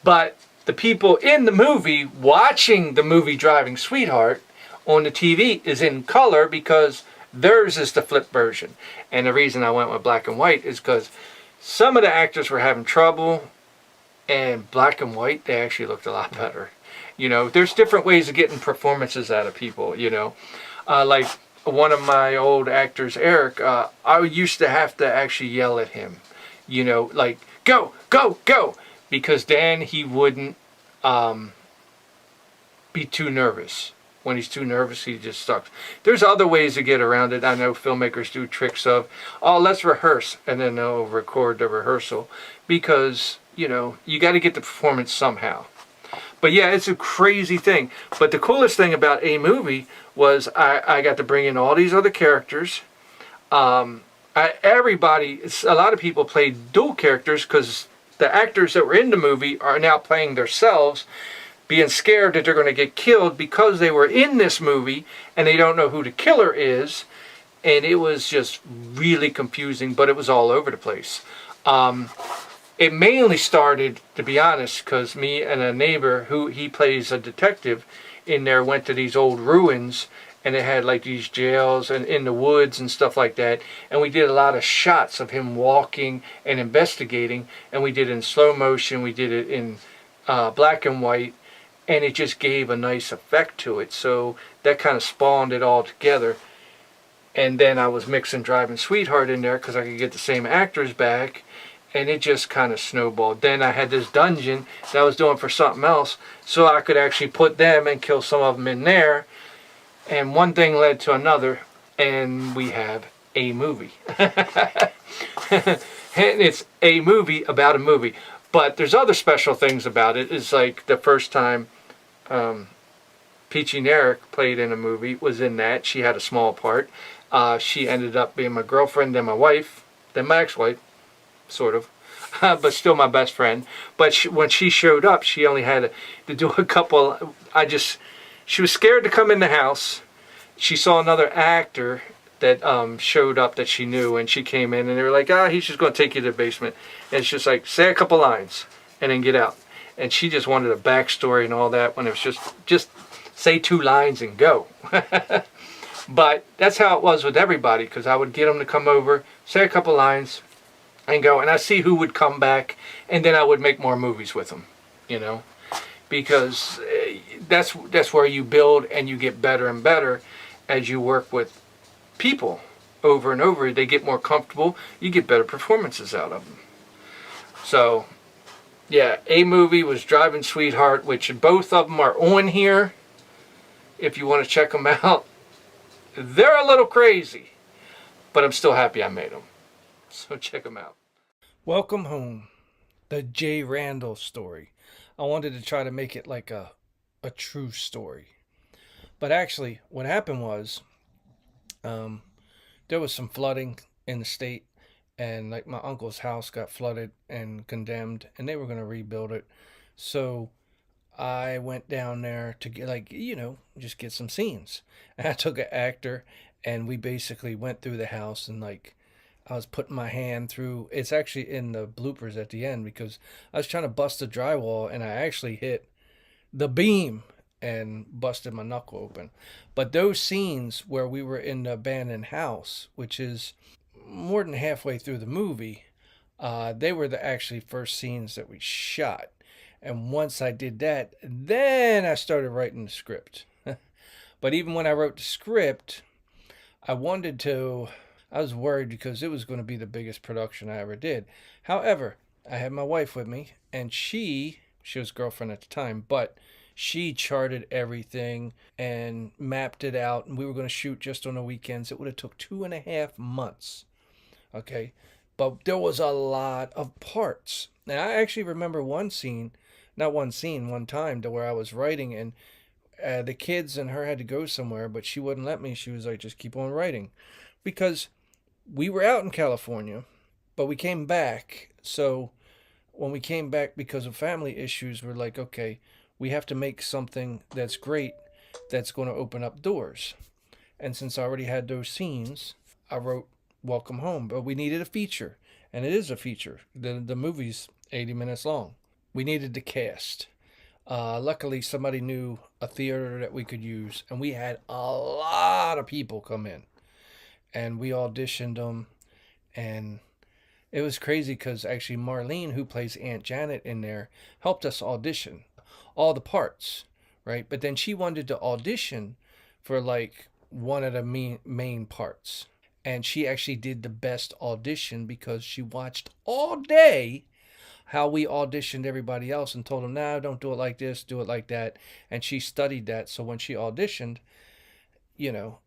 But the people in the movie watching the movie Driving Sweetheart on the TV is in color, because theirs is the flip version. And the reason I went with black and white is because some of the actors were having trouble, and black and white, they actually looked a lot better. There's different ways of getting performances out of people, like one of my old actors, Eric, I used to have to actually yell at him, like, go, go, go, because then he wouldn't be too nervous. When he's too nervous, he just sucks. There's other ways to get around it. I know filmmakers do tricks of, oh, let's rehearse, and then they'll record the rehearsal, because, you got to get the performance somehow. But yeah, it's a crazy thing. But the coolest thing about A Movie was I got to bring in all these other characters. Everybody, a lot of people played dual characters, because the actors that were in the movie are now playing themselves, being scared that they're going to get killed because they were in this movie and they don't know who the killer is. And it was just really confusing, but it was all over the place. It mainly started, to be honest, because me and a neighbor, who he plays a detective in there, went to these old ruins, and it had like these jails and in the woods and stuff like that. And we did a lot of shots of him walking and investigating, and we did it in slow motion, we did it in black and white, and it just gave a nice effect to it. So that kind of spawned it all together. And then I was mixing Driving Sweetheart in there, because I could get the same actors back, and it just kind of snowballed. Then I had this dungeon that I was doing for something else, so I could actually put them and kill some of them in there. And one thing led to another, and we have A Movie. And it's a movie about a movie. But there's other special things about it. It's like the first time Peachy Narek played in a movie was in that. She had a small part. She ended up being my girlfriend, then my wife, then my ex-wife, sort of, but still my best friend. But when she showed up, she only had to do a couple. She was scared to come in the house. She saw another actor that showed up that she knew, and she came in, and they were like, he's just going to take you to the basement. And it's just like, say a couple lines and then get out. And she just wanted a backstory and all that, when it was just say 2 lines and go. But that's how it was with everybody, because I would get them to come over, say a couple lines, and go. And I see who would come back, and then I would make more movies with them, because that's where you build and you get better and better as you work with people over and over. They get more comfortable, you get better performances out of them. So Yeah, a movie was Driving Sweetheart, which both of them are on here. If you want to check them out, they're a little crazy, but I'm still happy I made them. So check them out. Welcome Home, the J. Randall story. I wanted to try to make it like a true story. But actually, what happened was um, there was some flooding in the state, and like my uncle's house got flooded and condemned, and they were going to rebuild it. So I went down there to get, like, just get some scenes. And I took an actor, and we basically went through the house, and like I was putting my hand through. It's actually in the bloopers at the end because I was trying to bust the drywall, and I actually hit the beam and busted my knuckle open. But those scenes where we were in the abandoned house, which is more than halfway through the movie, they were the actually first scenes that we shot. And once I did that, then I started writing the script. But even when I wrote the script, I wanted to, I was worried because it was going to be the biggest production I ever did. However, I had my wife with me, and she was girlfriend at the time, but she charted everything and mapped it out, and we were going to shoot just on the weekends. It would have took 2.5 months. Okay, but there was a lot of parts. And I actually remember one scene, not one scene, one time to where I was writing, and the kids and her had to go somewhere, but she wouldn't let me. She was like, just keep on writing. Because we were out in California, but we came back. So when we came back because of family issues, we're like, okay, we have to make something that's great, that's going to open up doors. And since I already had those scenes, I wrote Welcome Home, but we needed a feature, and it is a feature. The movie's 80 minutes long. We needed the cast. Luckily, somebody knew a theater that we could use, and we had a lot of people come in, and we auditioned them, and it was crazy because actually Marlene, who plays Aunt Janet in there, helped us audition all the parts, right? But then she wanted to audition for like one of the main parts. And she actually did the best audition because she watched all day how we auditioned everybody else and told them, no, don't do it like this, do it like that. And she studied that. So when she auditioned,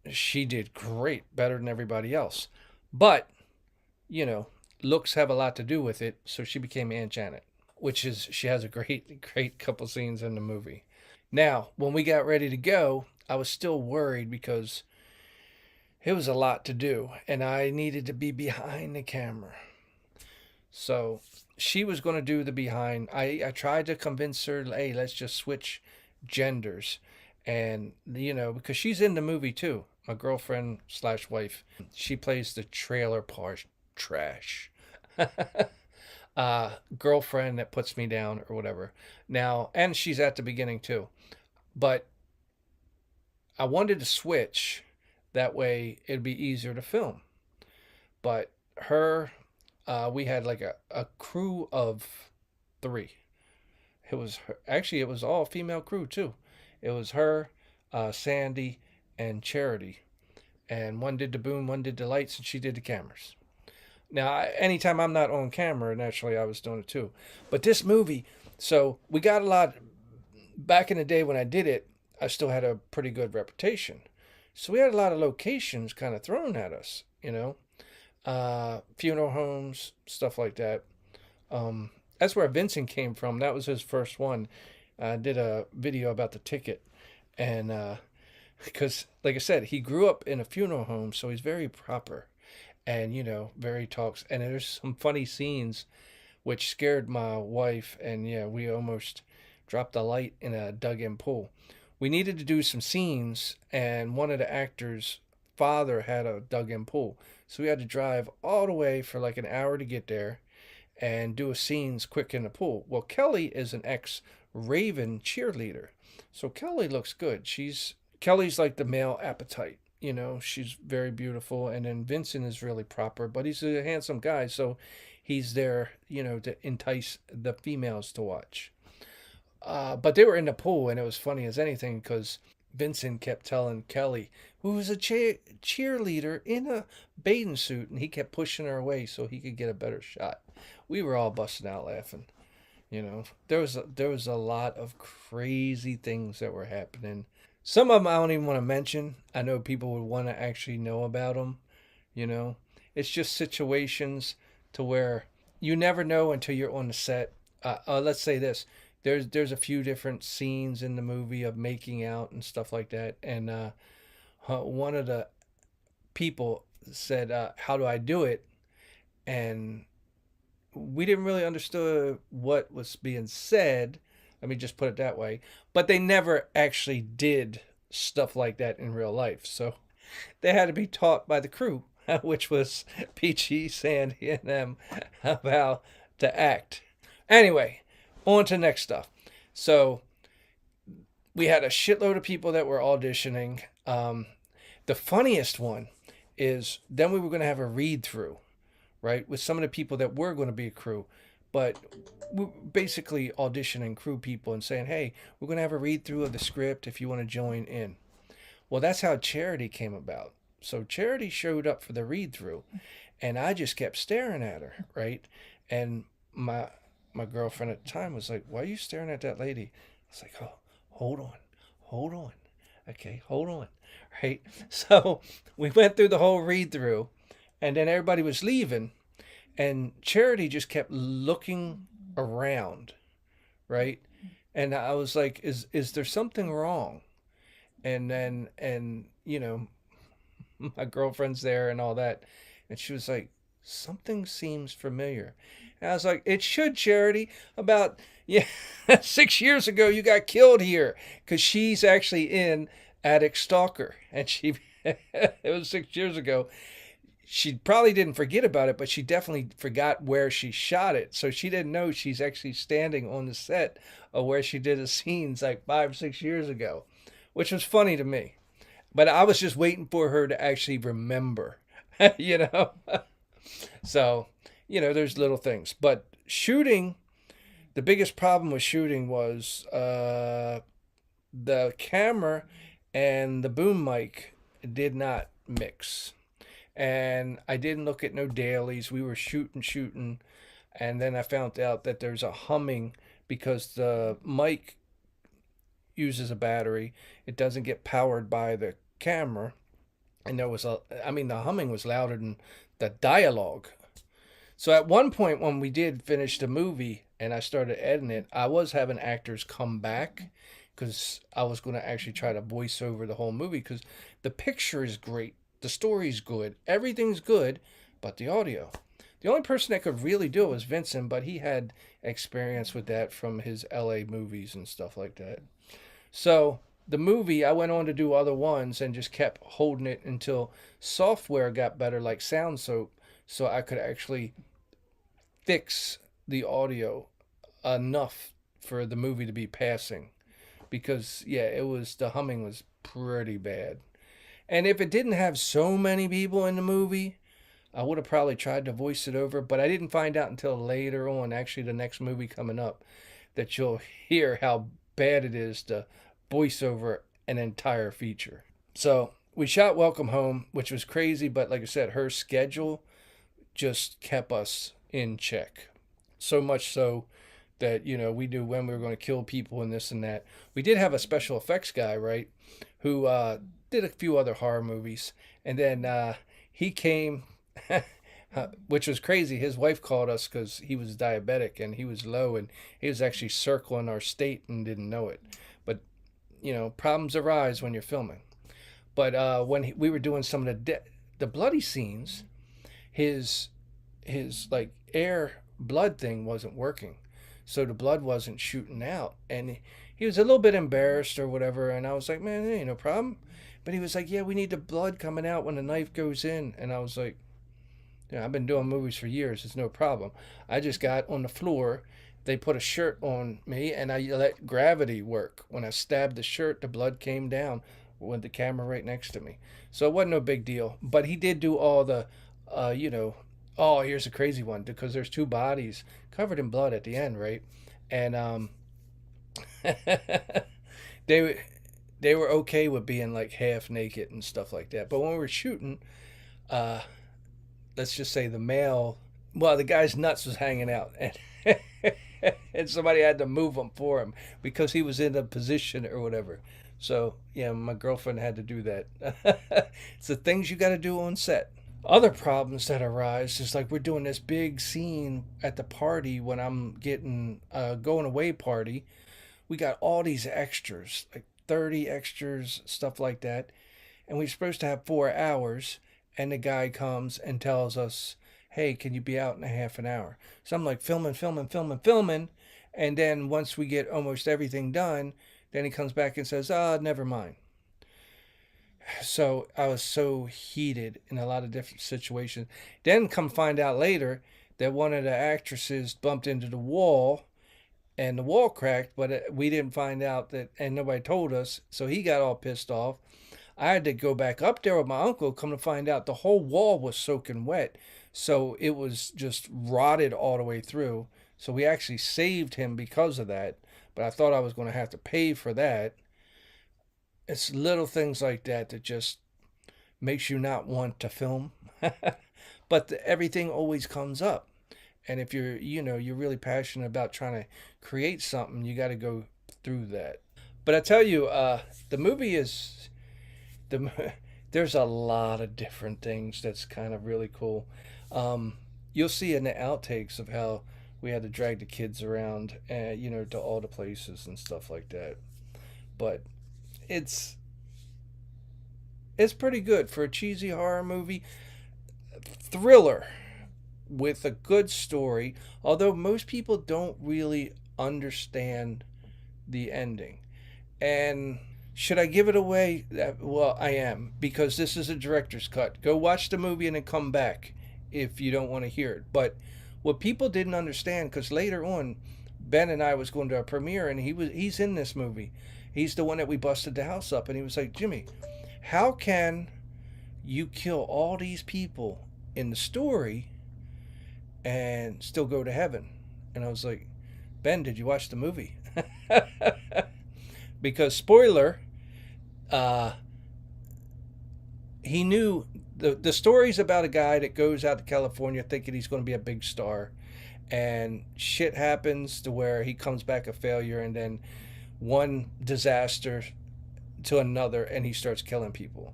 she did great, better than everybody else. But, you know, looks have a lot to do with it. So she became Aunt Janet, which is, she has a great couple scenes in the movie. Now, when we got ready to go, I was still worried because it was a lot to do and I needed to be behind the camera. So she was going to do the behind. I tried to convince her, hey, let's just switch genders. And, because she's in the movie too, my girlfriend slash wife. She plays the trailer park trash. Girlfriend that puts me down or whatever. Now, and she's at the beginning too. But I wanted to switch. That way it'd be easier to film. But her, we had like a crew of three. It was her, actually, it was all female crew too. It was her, Sandy, and Charity. And one did the boom, one did the lights, and she did the cameras. Now, anytime I'm not on camera, naturally I was doing it too. But this movie, so we got a lot. Back in the day when I did it, I still had a pretty good reputation. So we had a lot of locations kind of thrown at us, funeral homes, stuff like that. That's where Vincent came from. That was his first one. I did a video about the ticket. And because, like I said, he grew up in a funeral home, so he's very proper and, very talks. And there's some funny scenes which scared my wife. And yeah, we almost dropped a light in a dug in pool. We needed to do some scenes, and one of the actors' father had a dug in pool. So we had to drive all the way for like an hour to get there and do a scenes quick in the pool. Well, Kelly is an ex-Raven cheerleader. So Kelly looks good. Kelly's like the male appetite. She's very beautiful. And then Vincent is really proper, but he's a handsome guy. So he's there, to entice the females to watch. But they were in the pool, and it was funny as anything because Vincent kept telling Kelly, who was a cheerleader in a bathing suit, and he kept pushing her away so he could get a better shot. We were all busting out laughing. There was a lot of crazy things that were happening. Some of them I don't even want to mention. I know people would want to actually know about them. You know, it's just situations to where you never know until you're on the set. Let's say this: there's a few different scenes in the movie of making out and stuff like that, and one of the people said, "How do I do it?" And we didn't really understand what was being said. Let me just put it that way. But they never actually did stuff like that in real life. So they had to be taught by the crew, which was Peachy, Sandy, and them, how to act. Anyway, on to next stuff. So we had a shitload of people that were auditioning. The funniest one is then we were going to have a read through, right, with some of the people that were going to be a crew. But we are basically auditioning crew people and saying, hey, we're going to have a read through of the script if you want to join in. Well, that's how Charity came about. So Charity showed up for the read through, and I just kept staring at her, right? And my girlfriend at the time was like, "Why are you staring at that lady?" I was like, "Oh, hold on, okay, hold on." Right? So we went through the whole read through, and then everybody was leaving, and Charity just kept looking around, right? And I was like, "Is there something wrong?" And then my girlfriend's there and all that, and she was like, "Something seems familiar." And I was like, "It should, Charity. About, yeah, 6 years ago you got killed here because she's actually in Attic Stalker, and she it was 6 years ago. She probably didn't forget about it, but she definitely forgot where she shot it. So she didn't know she's actually standing on the set of where she did the scenes like 5, 6 years ago, which was funny to me. But I was just waiting for her to actually remember, you know? So, there's little things. But shooting, the biggest problem with shooting was the camera and the boom mic did not mix. And I didn't look at no dailies. We were shooting. And then I found out that there's a humming because the mic uses a battery. It doesn't get powered by the camera. And the humming was louder than the dialogue. So at one point when we did finish the movie and I started editing it, I was having actors come back because I was going to actually try to voice over the whole movie because the picture is great, the story's good, everything's good, but the audio. The only person that could really do it was Vincent, but he had experience with that from his LA movies and stuff like that. So the movie, I went on to do other ones and just kept holding it until software got better, like SoundSoap, so I could actually fix the audio enough for the movie to be passing. Because yeah, the humming was pretty bad. And if it didn't have so many people in the movie, I would have probably tried to voice it over, but I didn't find out until later on, actually the next movie coming up, that you'll hear how bad it is to voice over an entire feature. So we shot Welcome Home, which was crazy, but like I said, her schedule just kept us in check. So much so that, we knew when we were going to kill people and this and that. We did have a special effects guy, right, who did a few other horror movies. And then he came, which was crazy. His wife called us because he was diabetic and he was low and he was actually circling our state and didn't know it. But, problems arise when you're filming. But when we were doing some of the bloody scenes, his like air blood thing wasn't working, so the blood wasn't shooting out, and he was a little bit embarrassed or whatever. And I was like, "Man, ain't no problem." But he was like, "Yeah, we need the blood coming out when the knife goes in." And I was like, "Yeah, I've been doing movies for years. It's no problem. I just got on the floor. They put a shirt on me, and I let gravity work. When I stabbed the shirt, the blood came down with the camera right next to me. So it wasn't no big deal." But he did do all the, oh, here's a crazy one because there's two bodies covered in blood at the end, right? And they they were okay with being like half naked and stuff like that. But when we were shooting, uh, let's just say the guy's nuts was hanging out, and and somebody had to move him for him because he was in a position or whatever. So yeah, my girlfriend had to do that. It's the things you got to do on set. Other problems that arise is like we're doing this big scene at the party when I'm getting a going away party. We got all these extras, like 30 extras, stuff like that, and we're supposed to have 4 hours. And the guy comes and tells us, "Hey, can you be out in a half an hour?" So I'm like filming, filming, filming, filming, and then once we get almost everything done, then he comes back and says, "Ah, never mind." So I was so heated in a lot of different situations. Then come find out later that one of the actresses bumped into the wall and the wall cracked, but we didn't find out that, and nobody told us. So he got all pissed off. I had to go back up there with my uncle. Come to find out, the whole wall was soaking wet, so it was just rotted all the way through. So we actually saved him because of that. But I thought I was going to have to pay for that. It's little things like that that just makes you not want to film. But everything always comes up. And if you're, you're really passionate about trying to create something, you got to go through that. But I tell you, the movie is the there's a lot of different things that's kind of really cool. Um, you'll see in the outtakes of how we had to drag the kids around, to all the places and stuff like that. But it's it's pretty good for a cheesy horror movie, thriller with a good story. Although most people don't really understand the ending. And should I give it away? Well, I am, because this is a director's cut. Go watch the movie and then come back if you don't want to hear it. But what people didn't understand, because later on, Ben and I was going to a premiere, and he's in this movie. He's the one that we busted the house up, and he was like, "Jimmy, how can you kill all these people in the story and still go to heaven?" And I was like, "Ben, did you watch the movie?" Because spoiler, uh, he knew the story's about a guy that goes out to California thinking he's going to be a big star, and shit happens to where he comes back a failure, and then one disaster to another, and he starts killing people.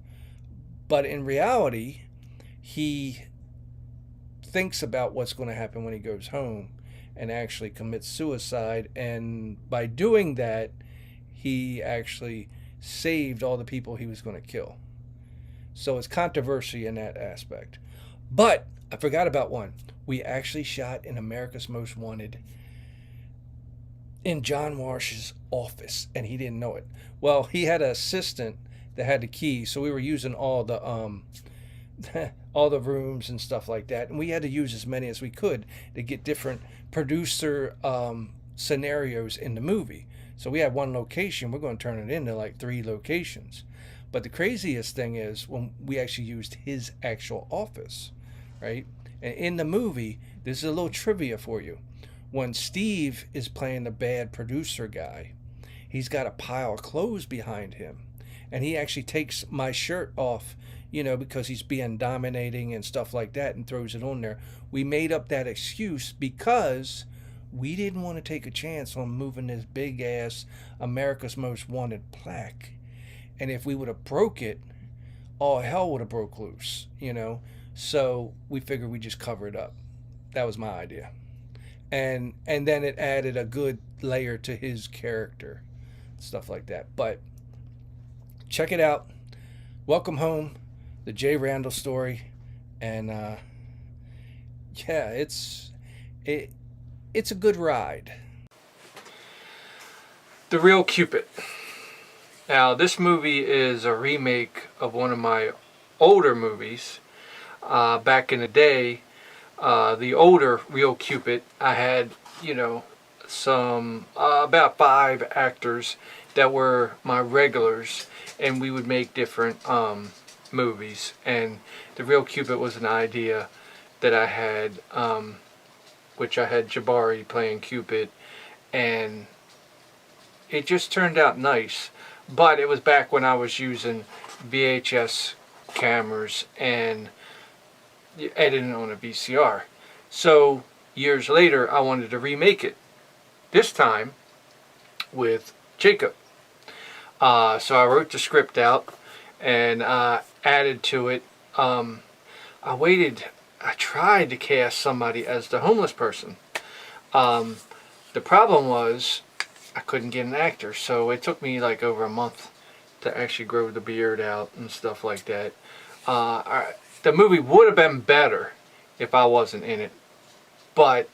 But in reality, he thinks about what's going to happen when he goes home and actually commits suicide, and by doing that, he actually saved all the people he was going to kill. So it's controversy in that aspect. But I forgot about one. We actually shot in America's Most Wanted in John Walsh's office, and he didn't know it. Well, he had an assistant that had the key, so we were using all the all the rooms and stuff like that, and we had to use as many as we could to get different producer scenarios in the movie. So we had one location, we're going to turn it into like 3 locations. But the craziest thing is when we actually used his actual office, right? And in the movie, this is a little trivia for you. When Steve is playing the bad producer guy, he's got a pile of clothes behind him. And he actually takes my shirt off, because he's being dominating and stuff like that, and throws it on there. We made up that excuse because we didn't want to take a chance on moving this big ass America's Most Wanted plaque. And if we would have broke it, all hell would have broke loose. So we figured we'd just cover it up. That was my idea. And then it added a good layer to his character, stuff like that. But check it out. Welcome Home, the Jay Randall story. And yeah, it's a good ride. The Real Cupid. Now, this movie is a remake of one of my older movies. Back in the day, the older Real Cupid, I had, some about 5 actors that were my regulars, and we would make different movies. And the Real Cupid was an idea that I had, which I had Jabari playing Cupid, and it just turned out nice. But it was back when I was using VHS cameras and editing on a VCR. So years later, I wanted to remake it. this time with Jacob. So I wrote the script out and added to it. I tried to cast somebody as the homeless person. The problem was I couldn't get an actor, so it took me like over a month to actually grow the beard out and stuff like that. The movie would have been better if I wasn't in it, but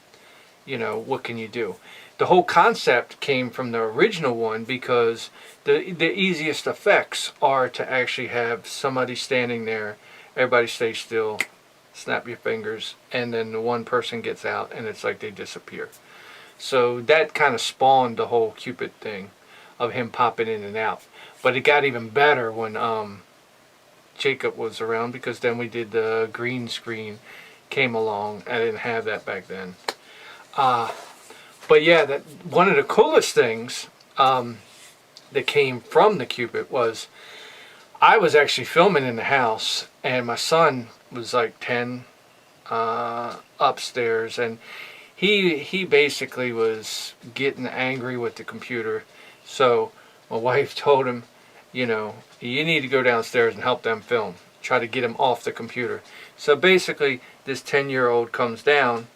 you know, what can you do? The whole concept came from the original one because the easiest effects are to actually have somebody standing there, everybody stay still, snap your fingers, and then the one person gets out and it's like they disappear. So that kind of spawned the whole Cupid thing of him popping in and out. But it got even better when Jacob was around, because then we did the green screen came along. I didn't have that back then. But yeah, that one of the coolest things that came from the Cupid was I was actually filming in the house, and my son was like 10 upstairs, and he basically was getting angry with the computer. So my wife told him, you know, you need to go downstairs and help them film. Try to get him off the computer. So basically, this 10-year-old comes down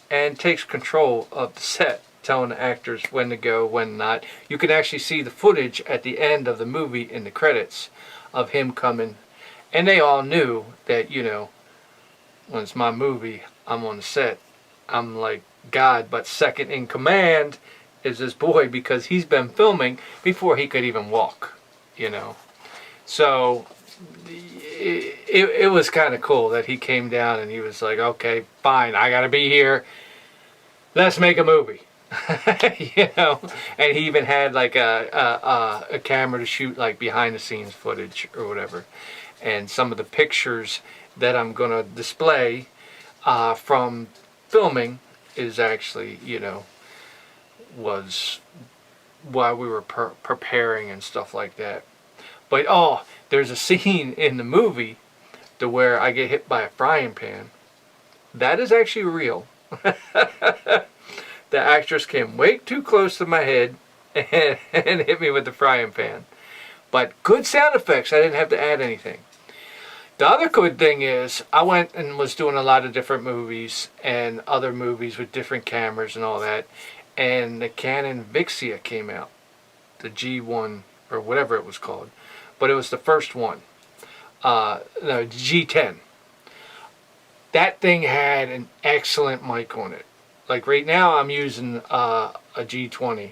and takes control of the set, telling the actors when to go, when not. You can actually see the footage at the end of the movie in the credits of him coming. And they all knew that, you know, when it's my movie, I'm on the set. I'm like God, but second in command is this boy, because he's been filming before he could even walk, you know. So it was kind of cool that he came down and he was like, okay, fine, I gotta be here, let's make a movie. You know, and he even had like a camera to shoot like behind the scenes footage or whatever. And some of the pictures that I'm gonna display from filming is actually, you know, was while we were preparing and stuff like that. But oh, there's a scene in the movie to where I get hit by a frying pan. That is actually real. The actress came way too close to my head and hit me with the frying pan. But good sound effects. I didn't have to add anything. The other good thing is I went and was doing a lot of different movies and other movies with different cameras and all that. And the Canon Vixia came out. The G1 or whatever it was called. But it was the first one. No, G10. That thing had an excellent mic on it. Like right now I'm using a G20.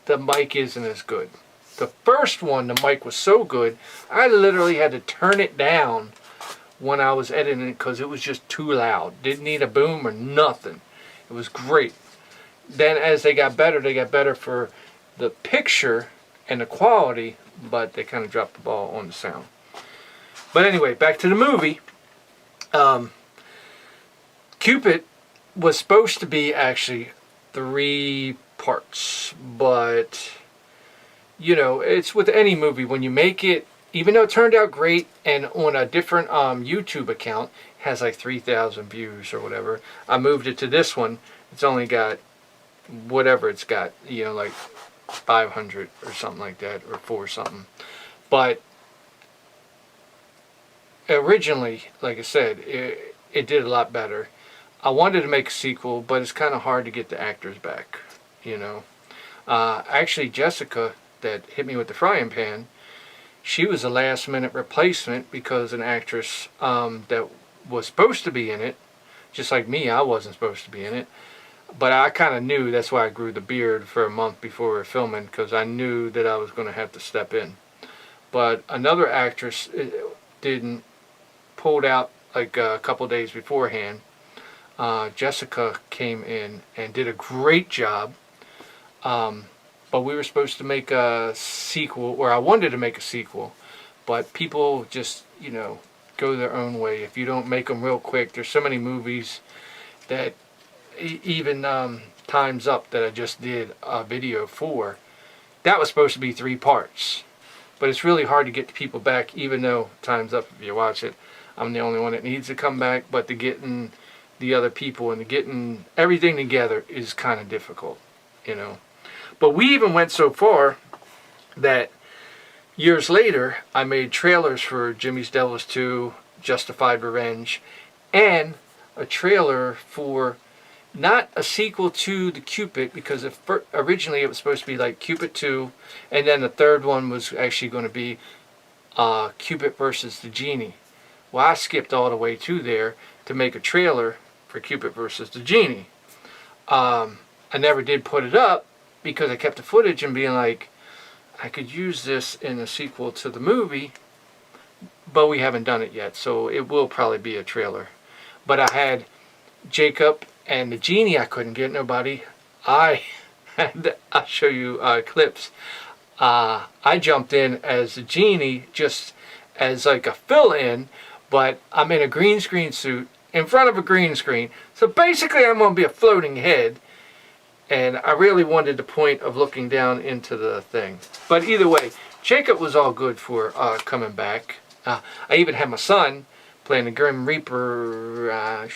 The mic isn't as good. The first one, the mic was so good, I literally had to turn it down when I was editing it because it was just too loud. Didn't need a boom or nothing. It was great. Then as they got better for the picture and the quality, but they kind of dropped the ball on the sound. But anyway, back to the movie. Cupid was supposed to be actually 3 parts, but you know, it's with any movie, when you make it, even though it turned out great and on a different YouTube account has like 3,000 views or whatever, I moved it to this one. It's only got whatever it's got, you know, like 500 or something like that, or 4 something. But originally, like I said, it did a lot better. I wanted to make a sequel, but it's kind of hard to get the actors back, you know. Actually, Jessica, that hit me with the frying pan, she was a last minute replacement because an actress that was supposed to be in it, just like me, I wasn't supposed to be in it, but I kind of knew. That's why I grew the beard for a month before we were filming, because I knew that I was going to have to step in. But another actress pulled out like a couple days beforehand. Jessica came in and did a great job. But we were supposed to make a sequel, or I wanted to make a sequel, but people just, you know, go their own way. If you don't make them real quick, there's so many movies that even Time's Up that I just did a video for, that was supposed to be 3 parts. But it's really hard to get the people back, even though Time's Up, if you watch it, I'm the only one that needs to come back, but the getting the other people and the getting everything together is kind of difficult. you know. But we even went so far that years later, I made trailers for Jimmy's Devils 2, Justified Revenge, and a trailer for not a sequel to the Cupid, because originally it was supposed to be like Cupid 2, and then the third one was actually going to be Cupid versus the Genie. Well, I skipped all the way to there to make a trailer for Cupid versus the Genie. I never did put it up because I kept the footage and being like, I could use this in a sequel to the movie, but we haven't done it yet, so it will probably be a trailer. But I had Jacob and the Genie. I couldn't get nobody. I'll show you clips. I jumped in as the Genie just as like a fill-in, but I'm in a green screen suit in front of a green screen. So basically I'm going to be a floating head. And I really wanted the point of looking down into the thing. But either way, Jacob was all good for coming back. I even had my son playing the Grim Reaper. I'm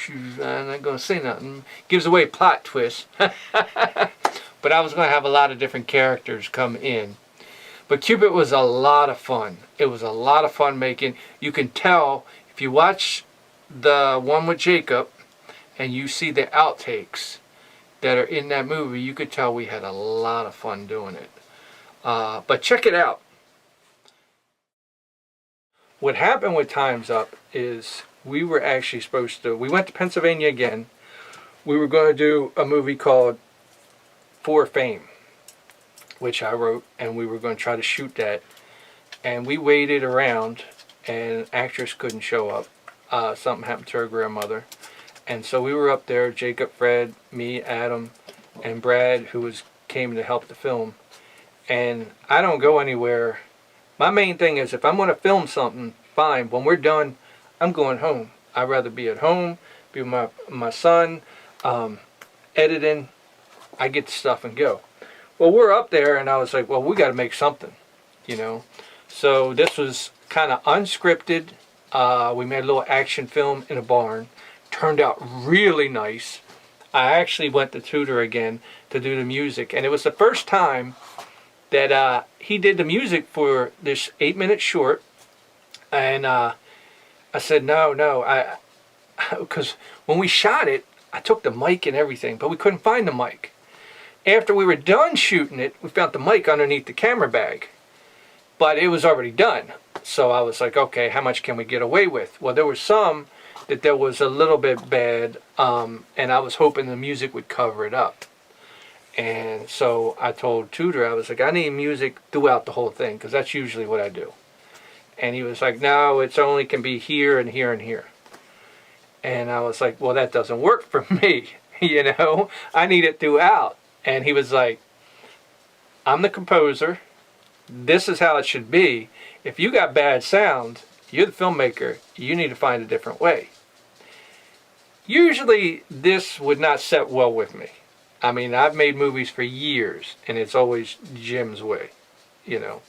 not going to say nothing. Gives away plot twist. But I was going to have a lot of different characters come in. But Cupid was a lot of fun. It was a lot of fun making. You can tell if you watch the one with Jacob and you see the outtakes that are in that movie, you could tell we had a lot of fun doing it. But check it out. What happened with Time's Up is we were actually supposed to, we went to Pennsylvania again. We were going to do a movie called For Fame, which I wrote, and we were going to try to shoot that. And we waited around, and an actress couldn't show up. Something happened to her grandmother. And so we were up there, Jacob, Fred, me, Adam, and Brad, who came to help the film. And I don't go anywhere. My main thing is if I'm going to film something, fine. When we're done, I'm going home. I'd rather be at home, be with my son, editing. I get the stuff and go. Well, we're up there, and I was like, well, we got to make something, you know. So this was kind of unscripted. We made a little action film in a barn. Turned out really nice. I actually went to Tudor again to do the music, and it was the first time that he did the music for this 8-minute short. And I said no, because when we shot it, I took the mic and everything, but we couldn't find the mic. After we were done shooting it, we found the mic underneath the camera bag, but it was already done. So I was like, okay, how much can we get away with? Well, there was some that there was a little bit bad, and I was hoping the music would cover it up. And so I told Tudor, I was like, I need music throughout the whole thing, because that's usually what I do. And he was like, no, it's only can be here and here and here. And I was like, well, that doesn't work for me, you know? I need it throughout. And he was like, I'm the composer. This is how it should be. If you got bad sound, you're the filmmaker. You need to find a different way. Usually this would not set well with me. I mean, I've made movies for years, and it's always Jim's way, you know.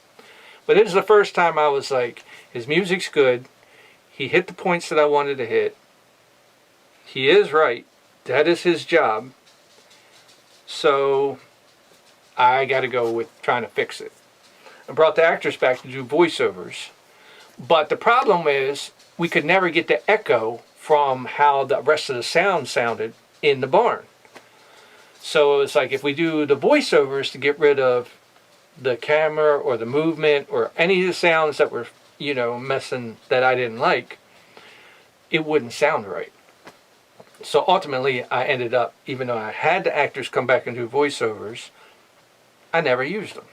But this is the first time I was like, his music's good. He hit the points that I wanted to hit. He is right. That is his job. So I got to go with trying to fix it. I brought the actors back to do voiceovers. But the problem is we could never get the echo from how the rest of the sound sounded in the barn. So it was like if we do the voiceovers to get rid of the camera or the movement or any of the sounds that were, you know, messing that I didn't like, it wouldn't sound right. So ultimately I ended up, even though I had the actors come back and do voiceovers, I never used them.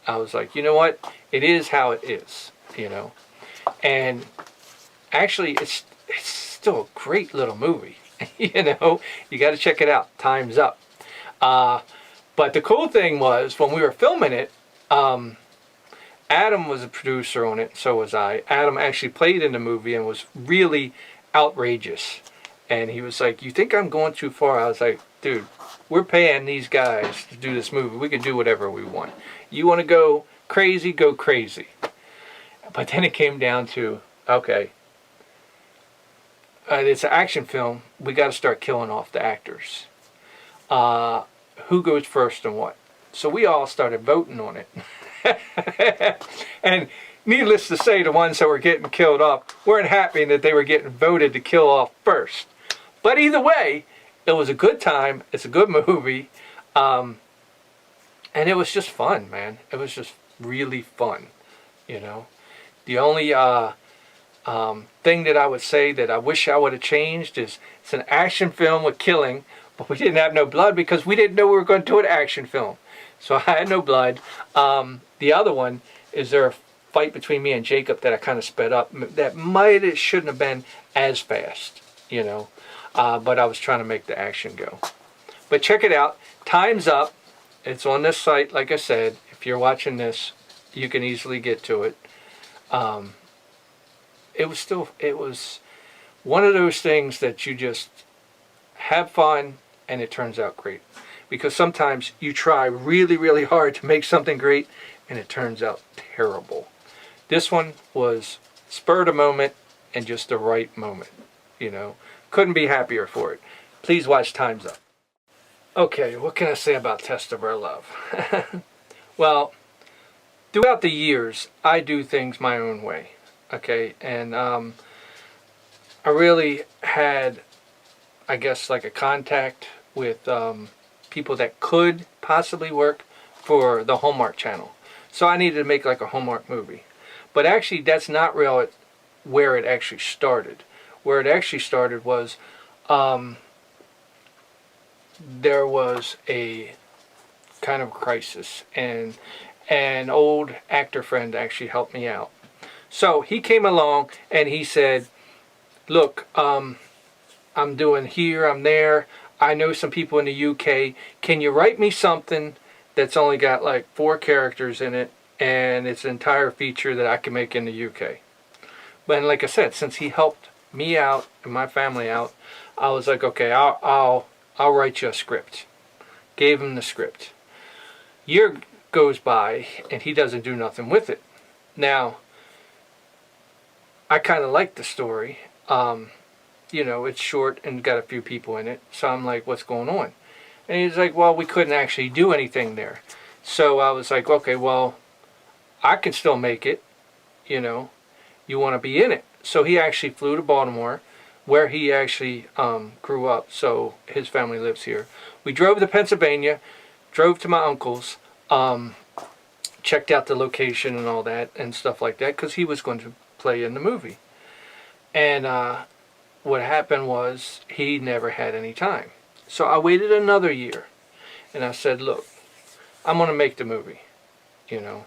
I was like, you know what? It is how it is, you know. And actually it's still a great little movie. You know, you got to check it out. Time's Up. But the cool thing was when we were filming it, Adam was a producer on it, so was I. Adam actually played in the movie and was really outrageous. And he was like, you think I'm going too far? I was like, dude, we're paying these guys to do this movie. We can do whatever we want. You want to go crazy, go crazy. But then it came down to, okay, it's an action film. We got to start killing off the actors. who goes first and what. So we all started voting on it. And needless to say, the ones that were getting killed off weren't happy that they were getting voted to kill off first. But either way, it was a good time. It's a good movie. And it was just fun, man. It was just really fun, you know. The only thing that I would say that I wish I would have changed is it's an action film with killing, but we didn't have no blood because we didn't know we were going to do an action film. So I had no blood. The other one is there a fight between me and Jacob that I kind of sped up. That it shouldn't have been as fast, you know. But I was trying to make the action go. But check it out. Time's Up. It's on this site, like I said. If you're watching this, you can easily get to it. It was one of those things that you just have fun and it turns out great. Because sometimes you try really, really hard to make something great and it turns out terrible. This one was spur of the moment and just the right moment, you know. Couldn't be happier for it. Please watch Time's Up. Okay, what can I say about Test of Our Love? Well, throughout the years, I do things my own way. Okay, and I really had, I guess, like a contact with people that could possibly work for the Hallmark Channel. So I needed to make like a Hallmark movie. But actually, that's not real where it actually started. Where it actually started was there was a kind of crisis, and an old actor friend actually helped me out. So he came along and he said, look, I'm doing here, I'm there. I know some people in the UK. Can you write me something that's only got like 4 characters in it and it's an entire feature that I can make in the UK? But like I said, since he helped me out and my family out, I was like, okay, I'll write you a script. Gave him the script. Year goes by and he doesn't do nothing with it. Now, I kind of like the story. You know, it's short and got a few people in it. So I'm like, what's going on? And he's like, well, we couldn't actually do anything there. So I was like, okay, well, I can still make it. You know, you want to be in it. So he actually flew to Baltimore, where he actually grew up. So his family lives here. We drove to Pennsylvania, drove to my uncle's, checked out the location and all that and stuff like that, because he was going to play in the movie. And what happened was he never had any time. So I waited another year. And I said, look, I'm going to make the movie, you know.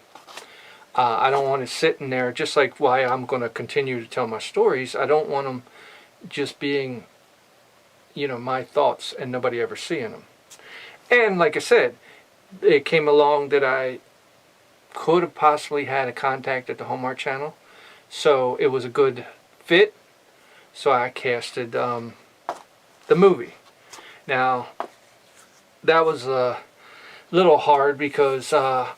I don't want it sitting there, just like why I'm going to continue to tell my stories. I don't want them just being, you know, my thoughts and nobody ever seeing them. And like I said, it came along that I could have possibly had a contact at the Hallmark Channel. So it was a good fit. So I casted the movie. Now, that was a little hard because I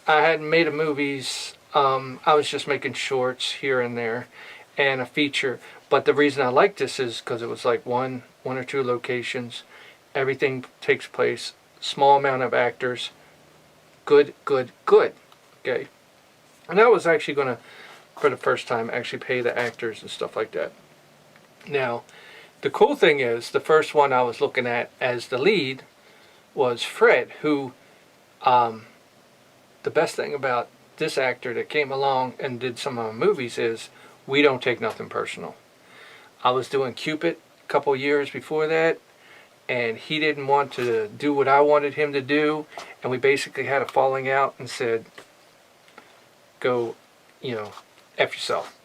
hadn't made a movies. I was just making shorts here and there and a feature. But the reason I liked this is because it was like one or two locations. Everything takes place. Small amount of actors. Good. Okay. And I was actually going to, for the first time, actually pay the actors and stuff like that. Now, the cool thing is, the first one I was looking at as the lead was Fred, who, the best thing about this actor that came along and did some of my movies is, we don't take nothing personal. I was doing Cupid a couple years before that, and he didn't want to do what I wanted him to do, and we basically had a falling out and said, go, you know, F yourself.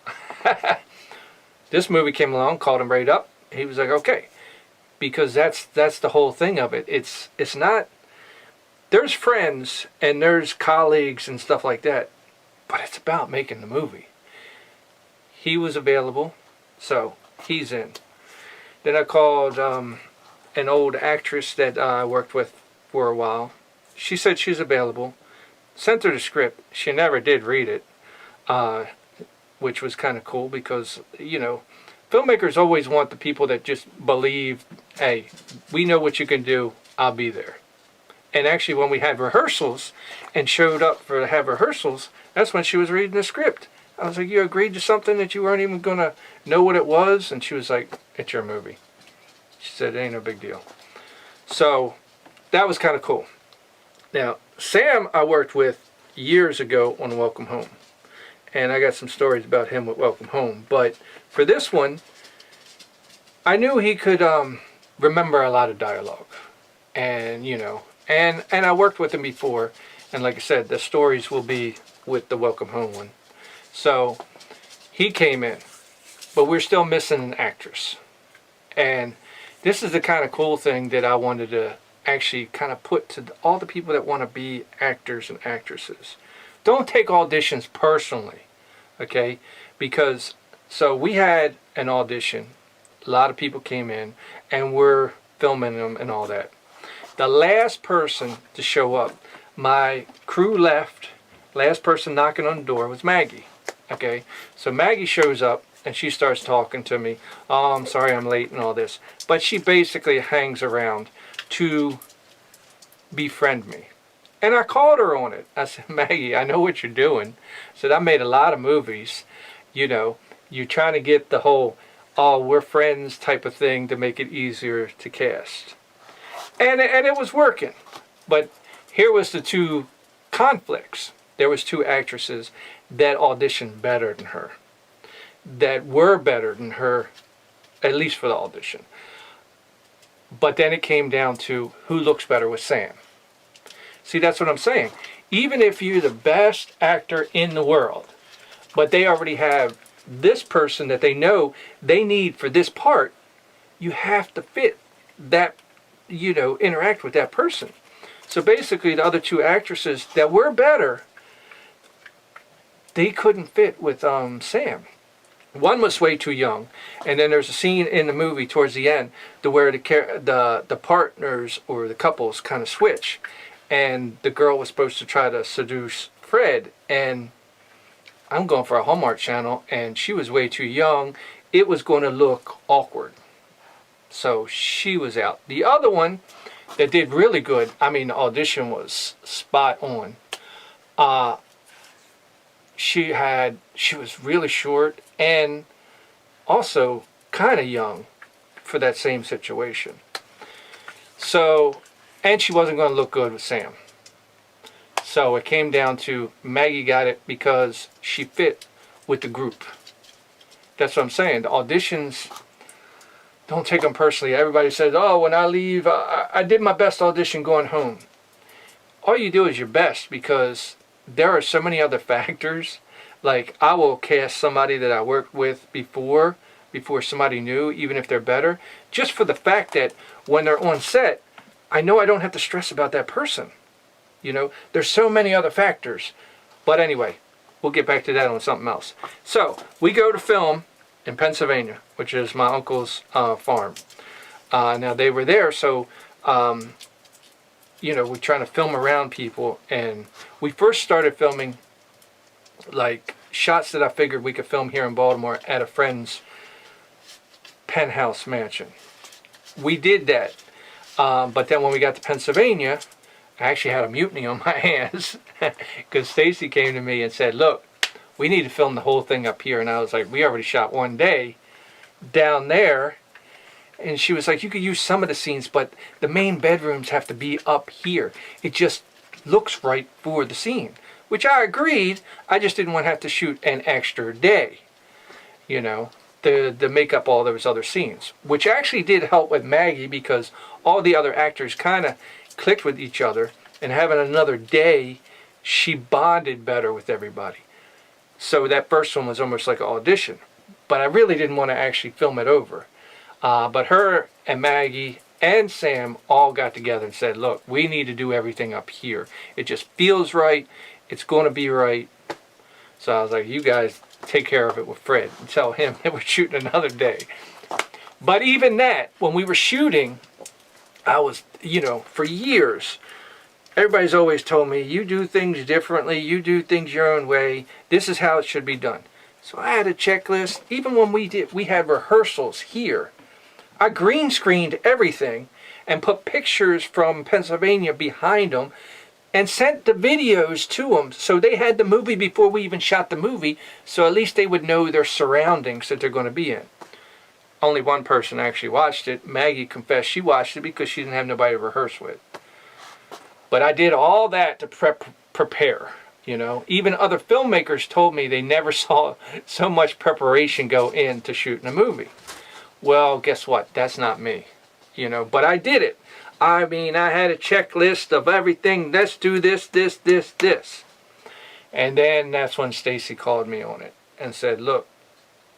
This movie came along, called him right up. He was like, okay, because that's the whole thing of it. It's not, there's friends and there's colleagues and stuff like that, but it's about making the movie. He was available, so he's in. Then I called an old actress that I worked with for a while. She said she's available. Sent her the script. She never did read it, which was kind of cool because, you know, filmmakers always want the people that just believe, hey, we know what you can do, I'll be there. And actually, when we had rehearsals and showed up for to have rehearsals, that's when she was reading the script. I was like, you agreed to something that you weren't even going to know what it was? And she was like, it's your movie. She said, it ain't no big deal. So that was kind of cool. Now, Sam I worked with years ago on Welcome Home. And I got some stories about him with Welcome Home. But for this one, I knew he could remember a lot of dialogue. And, you know, and I worked with him before. And like I said, the stories will be with the Welcome Home one. So he came in. But we're still missing an actress. And this is the kind of cool thing that I wanted to actually kind of put to all the people that want to be actors and actresses. Don't take auditions personally, okay? Because, so we had an audition. A lot of people came in, and we're filming them and all that. The last person to show up, my crew left, last person knocking on the door was Maggie, okay? So Maggie shows up, and she starts talking to me. Oh, I'm sorry I'm late and all this. But she basically hangs around to befriend me. And I called her on it. I said, Maggie, I know what you're doing. I said, I made a lot of movies. You know, you're trying to get the whole, oh, we're friends type of thing to make it easier to cast. And it was working. But here was the two conflicts. There was two actresses that auditioned better than her. That were better than her, at least for the audition. But then it came down to who looks better with Sam. See, that's what I'm saying. Even if you're the best actor in the world, but they already have this person that they know they need for this part, you have to fit that, you know, interact with that person. So basically the other two actresses that were better, they couldn't fit with Sam. One was way too young, and then there's a scene in the movie towards the end to where the partners or the couples kind of switch, and the girl was supposed to try to seduce Fred, and I'm going for a Hallmark Channel, and she was way too young. It was going to look awkward, so she was out. The other one that did really good, I mean, the audition was spot on. She was really short and also kind of young for that same situation. So, and she wasn't going to look good with Sam. So it came down to Maggie got it because she fit with the group. That's what I'm saying. The auditions, don't take them personally. Everybody says, oh, when I leave, I did my best audition going home. All you do is your best, because there are so many other factors. Like, I will cast somebody that I worked with before somebody new, even if they're better, just for the fact that when they're on set, I know I don't have to stress about that person. You know, there's so many other factors. But anyway, we'll get back to that on something else. So, we go to film in Pennsylvania, which is my uncle's farm. Now, they were there, so, you know, we're trying to film around people. And we first started filming, like, shots that I figured we could film here in Baltimore at a friend's penthouse mansion. We did that. But then when we got to Pennsylvania, I actually had a mutiny on my hands because Stacy came to me and said, look, we need to film the whole thing up here. And I was like, we already shot one day down there. And she was like, you could use some of the scenes, but the main bedrooms have to be up here. It just looks right for the scene, which I agreed. I just didn't want to have to shoot an extra day, you know, to make up all those other scenes, which actually did help with Maggie because all the other actors kind of clicked with each other, and having another day, she bonded better with everybody. So that first one was almost like an audition, but I really didn't want to actually film it over. But her and Maggie and Sam all got together and said, look, we need to do everything up here. It just feels right. It's going to be right. So I was like, you guys take care of it with Fred and tell him that we're shooting another day. But even that, when we were shooting, I was, you know, for years, everybody's always told me, you do things differently, you do things your own way, this is how it should be done. So I had a checklist. Even when we had rehearsals here, I green screened everything, and put pictures from Pennsylvania behind them and sent the videos to them. So they had the movie before we even shot the movie, so at least they would know their surroundings that they're going to be in. Only one person actually watched it. Maggie confessed she watched it because she didn't have nobody to rehearse with. But I did all that to prepare, you know. Even other filmmakers told me they never saw so much preparation go into shooting a movie. Well, guess what? That's not me, you know. But I did it. I mean, I had a checklist of everything. Let's do this, this, this, this. And then that's when Stacy called me on it and said, look,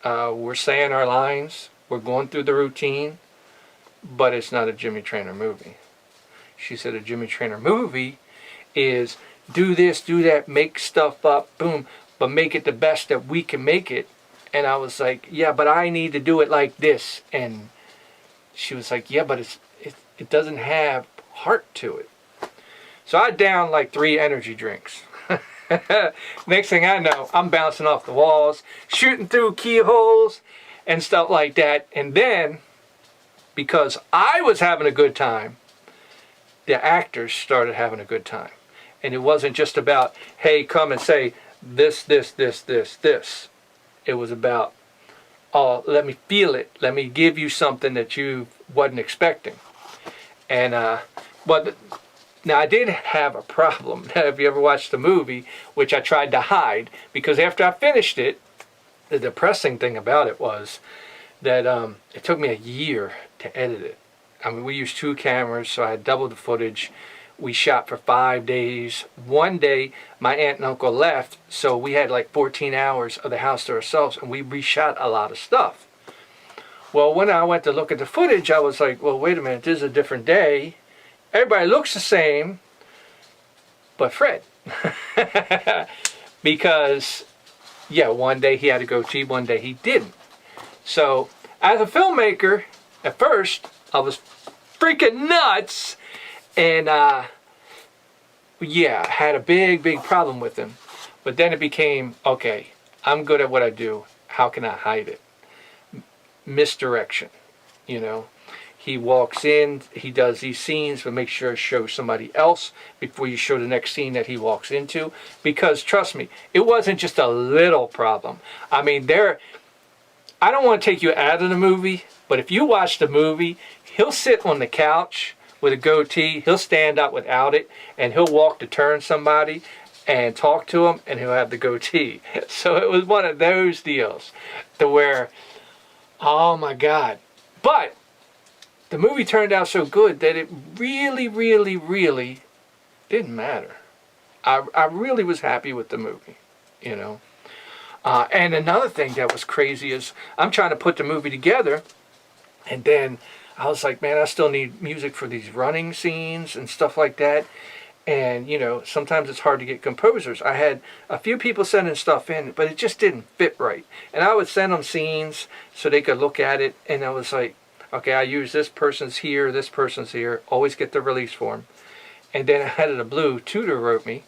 we're saying our lines. We're going through the routine. But it's not a Jimmy Trainer movie. She said a Jimmy Trainer movie is do this, do that, make stuff up, boom, but make it the best that we can make it. And I was like, yeah, but I need to do it like this. And she was like, yeah, but it doesn't have heart to it. So I downed like 3 energy drinks. Next thing I know, I'm bouncing off the walls, shooting through keyholes and stuff like that. And then, because I was having a good time, the actors started having a good time. And it wasn't just about, hey, come and say this, this, this, this, this. It was about, oh, let me feel it. Let me give you something that you wasn't expecting. And, but now I did have a problem. If you ever watched the movie, which I tried to hide, because after I finished it, the depressing thing about it was that it took me a year to edit it. I mean, we used 2 cameras, so I had double the footage. We shot for 5 days. One day, my aunt and uncle left, so we had like 14 hours of the house to ourselves, and we reshot a lot of stuff. Well, when I went to look at the footage, I was like, well, wait a minute, this is a different day. Everybody looks the same, but Fred. Because, yeah, one day he had a goatee, one day he didn't. So, as a filmmaker, at first, I was freaking nuts. And, yeah, had a big problem with him. But then it became, okay, I'm good at what I do. How can I hide it? Misdirection, you know. He walks in, he does these scenes, but make sure to show somebody else before you show the next scene that he walks into. Because, trust me, it wasn't just a little problem. I mean, I don't want to take you out of the movie, but if you watch the movie, he'll sit on the couch with a goatee, he'll stand up without it, and he'll walk to turn somebody and talk to him, and he'll have the goatee. So it was one of those deals to where, oh my God. But the movie turned out so good that it really didn't matter. I really was happy with the movie, you know. And another thing that was crazy is I'm trying to put the movie together, and then I was like, man, I still need music for these running scenes and stuff like that. And, you know, sometimes it's hard to get composers. I had a few people sending stuff in, but it just didn't fit right. And I would send them scenes so they could look at it, and I was like, okay, I use this person's here, always get the release form. And then out of the blue, Tudor wrote me,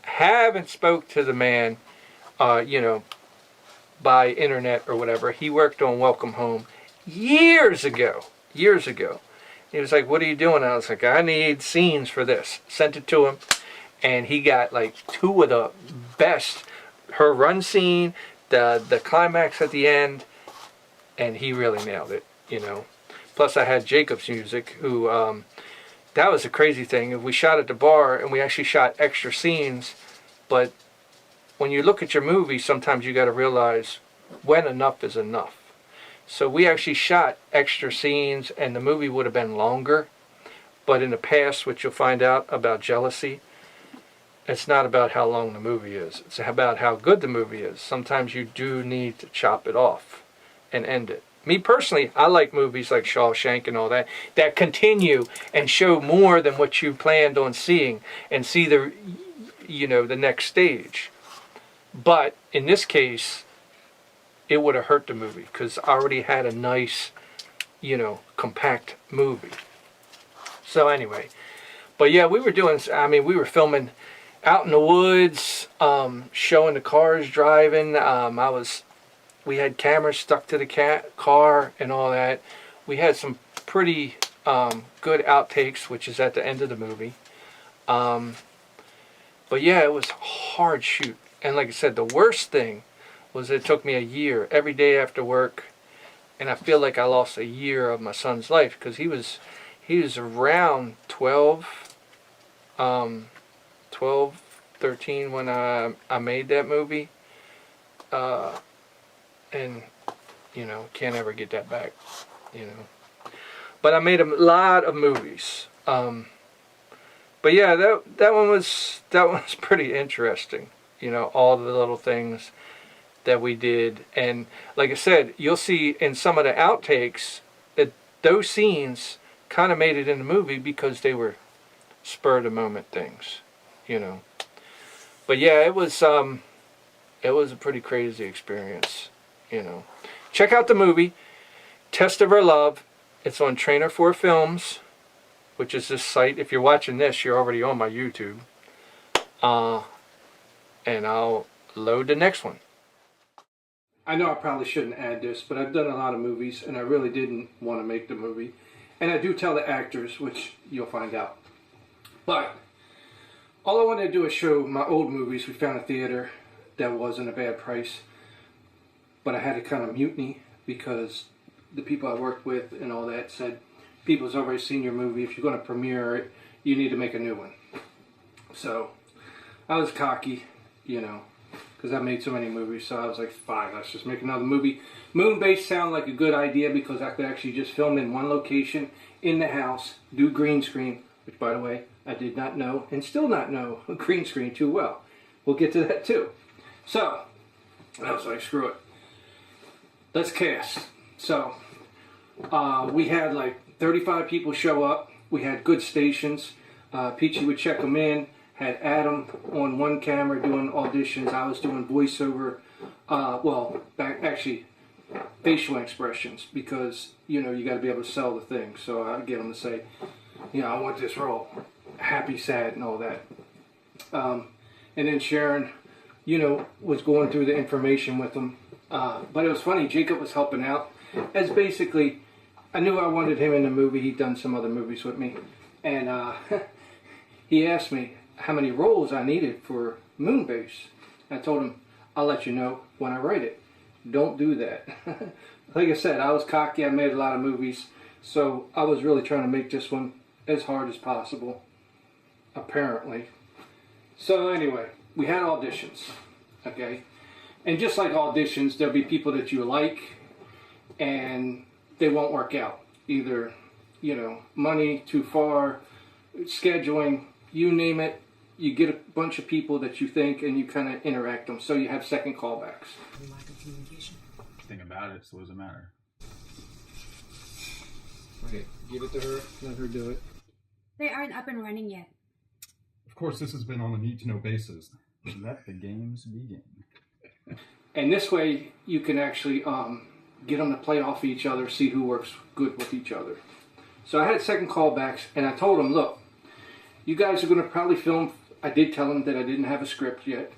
haven't spoke to the man, you know, by internet or whatever. He worked on Welcome Home years ago. He was like, what are you doing? And I was like, I need scenes for this. Sent it to him, and he got like 2 of the best. Her run scene, the climax at the end, and he really nailed it, you know. Plus I had Jacob's music, who, that was a crazy thing. We shot at the bar, and we actually shot extra scenes, but when you look at your movie, sometimes you got to realize when enough is enough. So we actually shot extra scenes, and the movie would have been longer. But in the past, which you'll find out about jealousy, it's not about how long the movie is. It's about how good the movie is. Sometimes you do need to chop it off and end it. Me personally, I like movies like Shawshank and all that, that continue and show more than what you planned on seeing, and see the, you know, the next stage. But in this case, it would have hurt the movie, because I already had a nice, you know, compact movie. So anyway, but yeah, we were doing, I mean, we were filming out in the woods, showing the cars driving. We had cameras stuck to the car and all that. We had some pretty good outtakes, which is at the end of the movie. But yeah, it was a hard shoot. And like I said, the worst thing was it took me a year every day after work. And I feel like I lost a year of my son's life because he was around 12, 12, 13 when I made that movie. And, you know, can't ever get that back, you know. But I made a lot of movies. But yeah, that one was pretty interesting. You know, all the little things that we did. And like I said, you'll see in some of the outtakes that those scenes kind of made it in the movie because they were spur of the moment things, you know. But yeah, it was a pretty crazy experience, you know. Check out the movie Test of Our Love. It's on Trainer 4 Films, which is this site. If you're watching this, you're already on my YouTube. And I'll load the next one. I know I probably shouldn't add this, but I've done a lot of movies, and I really didn't want to make the movie. And I do tell the actors, which you'll find out. But all I wanted to do is show my old movies. We found a theater that wasn't a bad price, but I had to kind of mutiny because the people I worked with and all that said, people's already seen your movie. If you're going to premiere it, you need to make a new one. So I was cocky, you know, because I made so many movies. So I was like, fine, let's just make another movie. Moon-based sounded like a good idea because I could actually just film in one location in the house, do green screen, which, by the way, I did not know and still not know green screen too well. We'll get to that too. So I was like, screw it. Let's cast. So we had like 35 people show up. We had good stations. Peachy would check them in. Had Adam on one camera doing auditions. I was doing voiceover. Actually, facial expressions because, you know, you got to be able to sell the thing. So I get them to say, you know, I want this role. Happy, sad, and all that. And then Sharon, you know, was going through the information with them. But it was funny. Jacob was helping out. As basically, I knew I wanted him in the movie. He'd done some other movies with me. And he asked me how many roles I needed for Moonbase. I told him, I'll let you know when I write it. Don't do that. Like I said, I was cocky. I made a lot of movies. So I was really trying to make this one as hard as possible, apparently. So anyway, we had auditions, okay? And just like auditions, there'll be people that you like and they won't work out. Either, you know, money too far, scheduling, you name it. You get a bunch of people that you think and you kind of interact them. So you have second callbacks. Lack of communication. Think about it, so what does it matter? Okay, give it to her, let her do it. They aren't up and running yet. Of course, this has been on a need-to-know basis. Let the games begin. And this way, you can actually get them to play off each other, see who works good with each other. So I had second callbacks, and I told them, look, you guys are going to probably film. I did tell them that I didn't have a script yet.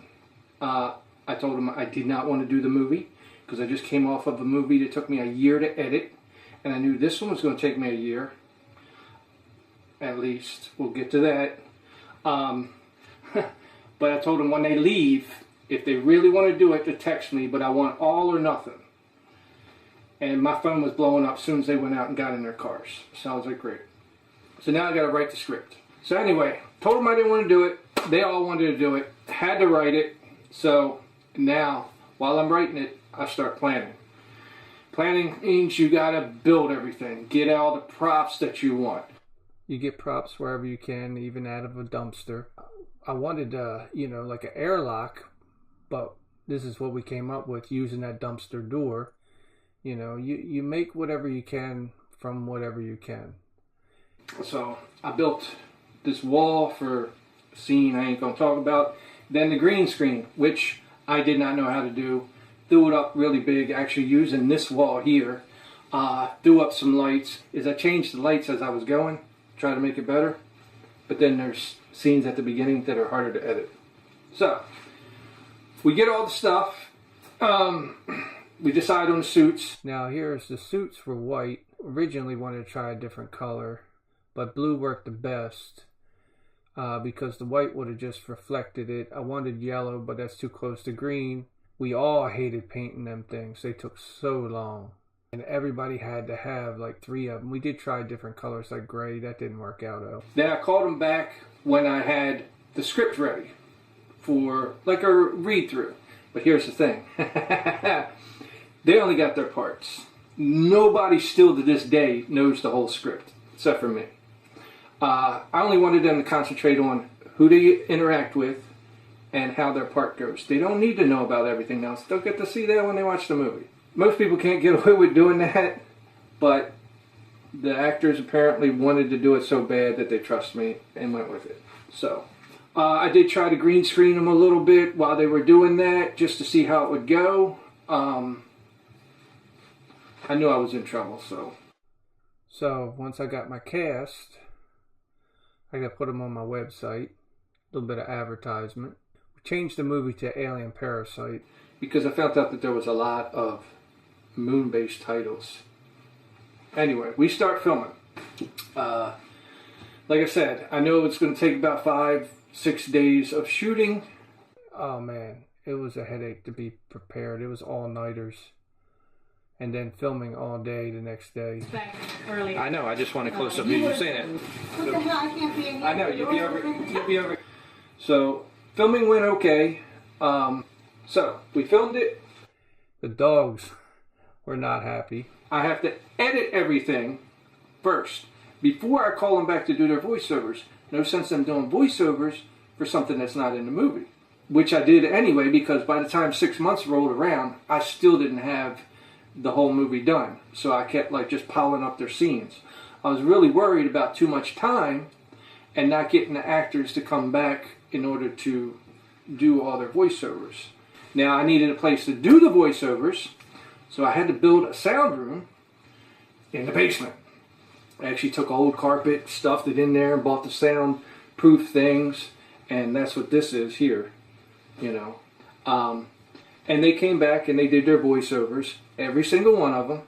I told them I did not want to do the movie because I just came off of a movie that took me a year to edit, and I knew this one was going to take me a year. At least we'll get to that. But I told them when they leave, if they really want to do it, to text me. But I want all or nothing. And my phone was blowing up as soon as they went out and got in their cars. So I was like, great. So now I got to write the script. So anyway, told them I didn't want to do it. They all wanted to do it. Had to write it. So now, while I'm writing it, I start planning. Planning means you got to build everything. Get all the props that you want. You get props wherever you can, even out of a dumpster. I wanted, you know, like an airlock, but this is what we came up with using that dumpster door. You know, you make whatever you can from whatever you can. So I built this wall for a scene I ain't going to talk about. Then the green screen, which I did not know how to do. Threw it up really big, actually using this wall here. Threw up some lights. I changed the lights as I was going, try to make it better. But then there's scenes at the beginning that are harder to edit. So we get all the stuff. we decided on the suits. Now here's the suits were white. Originally wanted to try a different color, but blue worked the best because the white would have just reflected it. I wanted yellow, but that's too close to green. We all hated painting them things. They took so long. And everybody had to have like 3 of them. We did try different colors like gray. That didn't work out though. Then I called them back when I had the script ready for like a read through. But here's the thing. They only got their parts. Nobody still to this day knows the whole script except for me. I only wanted them to concentrate on who they interact with and how their part goes. They don't need to know about everything else. They'll get to see that when they watch the movie. Most people can't get away with doing that, but the actors apparently wanted to do it so bad that they trust me and went with it. So I did try to green screen them a little bit while they were doing that just to see how it would go. I knew I was in trouble, so once I got my cast, I got to put them on my website. A little bit of advertisement. We changed the movie to Alien Parasite because I found out that there was a lot of moon-based titles. Anyway, we start filming. Like I said, I know it's going to take about 5-6 days of shooting. Oh man, it was a headache to be prepared. It was all-nighters. And then filming all day the next day. Back earlier. I know, I just want a close-up video saying it. What the hell? I can't be in here. I know, you'll be over. So, filming went okay. So, we filmed it. The dogs were not happy. I have to edit everything first before I call them back to do their voiceovers. No sense in doing voiceovers for something that's not in the movie. Which I did anyway, because by the time 6 months rolled around, I still didn't have the whole movie done. So I kept like just piling up their scenes. I was really worried about too much time and not getting the actors to come back in order to do all their voiceovers. Now I needed a place to do the voiceovers, so I had to build a sound room in the basement. I actually took old carpet, stuffed it in there, and bought the soundproof things, and that's what this is here, you know. And they came back and they did their voiceovers, every single one of them.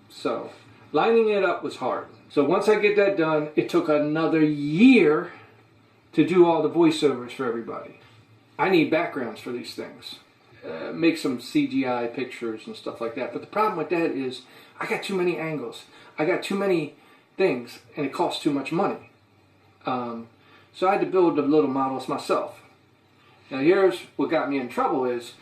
So lining it up was hard. So once I get that done, it took another year to do all the voiceovers for everybody. I need backgrounds for these things. Make some CGI pictures and stuff like that. But the problem with that is I got too many angles. I got too many things and it costs too much money. So I had to build the little models myself. Now here's what got me in trouble is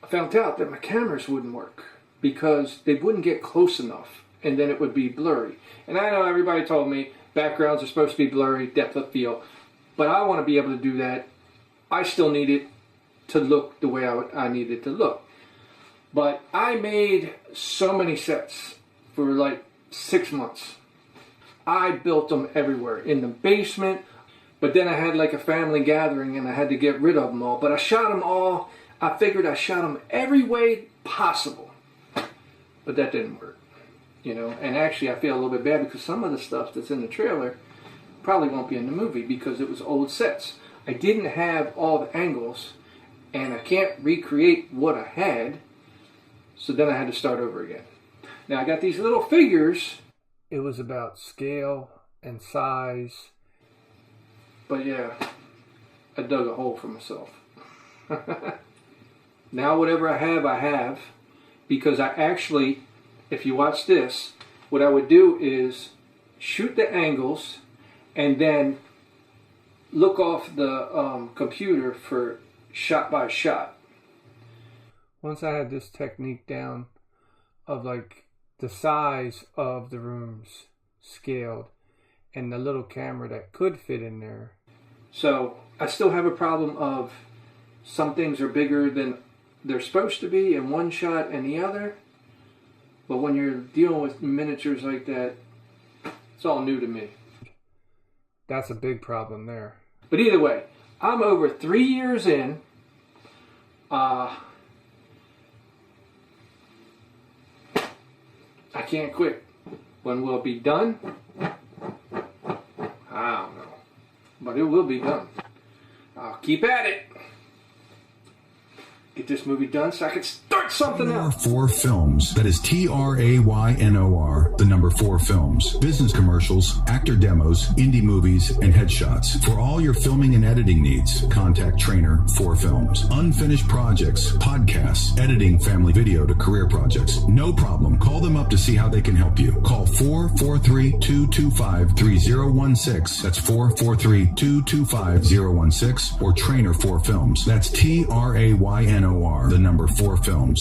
I found out that my cameras wouldn't work because they wouldn't get close enough and then it would be blurry. And I know everybody told me backgrounds are supposed to be blurry, depth of field, but I want to be able to do that. I still need it to look the way I need it to look. But I made so many sets for like 6 months. I built them everywhere, in the basement, but then I had like a family gathering and I had to get rid of them all. But I shot them all. I figured I shot them every way possible, but that didn't work, you know. And actually I feel a little bit bad because some of the stuff that's in the trailer probably won't be in the movie because it was old sets. I didn't have all the angles and I can't recreate what I had, so then I had to start over again. Now I got these little figures. It was about scale and size, but yeah, I dug a hole for myself. Now whatever I have, because I actually, if you watch this, what I would do is shoot the angles and then look off the computer for shot by shot. Once I had this technique down of like the size of the rooms scaled and the little camera that could fit in there. So I still have a problem of some things are bigger than they're supposed to be in one shot and the other. But when you're dealing with miniatures like that, it's all new to me. That's a big problem there. But either way, I'm over 3 years in. I can't quit. When will it be done? I don't know. But it will be done. I'll keep at it. Get this movie done so I can start something else. 4 Films. That is TRAYNOR, the number 4 Films. Business commercials, actor demos, indie movies, and headshots. For all your filming and editing needs, contact Trainer 4 Films. Unfinished projects, podcasts, editing family video to career projects. No problem. Call them up to see how they can help you. Call 443-225-3016. That's 443-225-016 or Trainer 4 Films. That's TRAYNOR, the number 4 Films.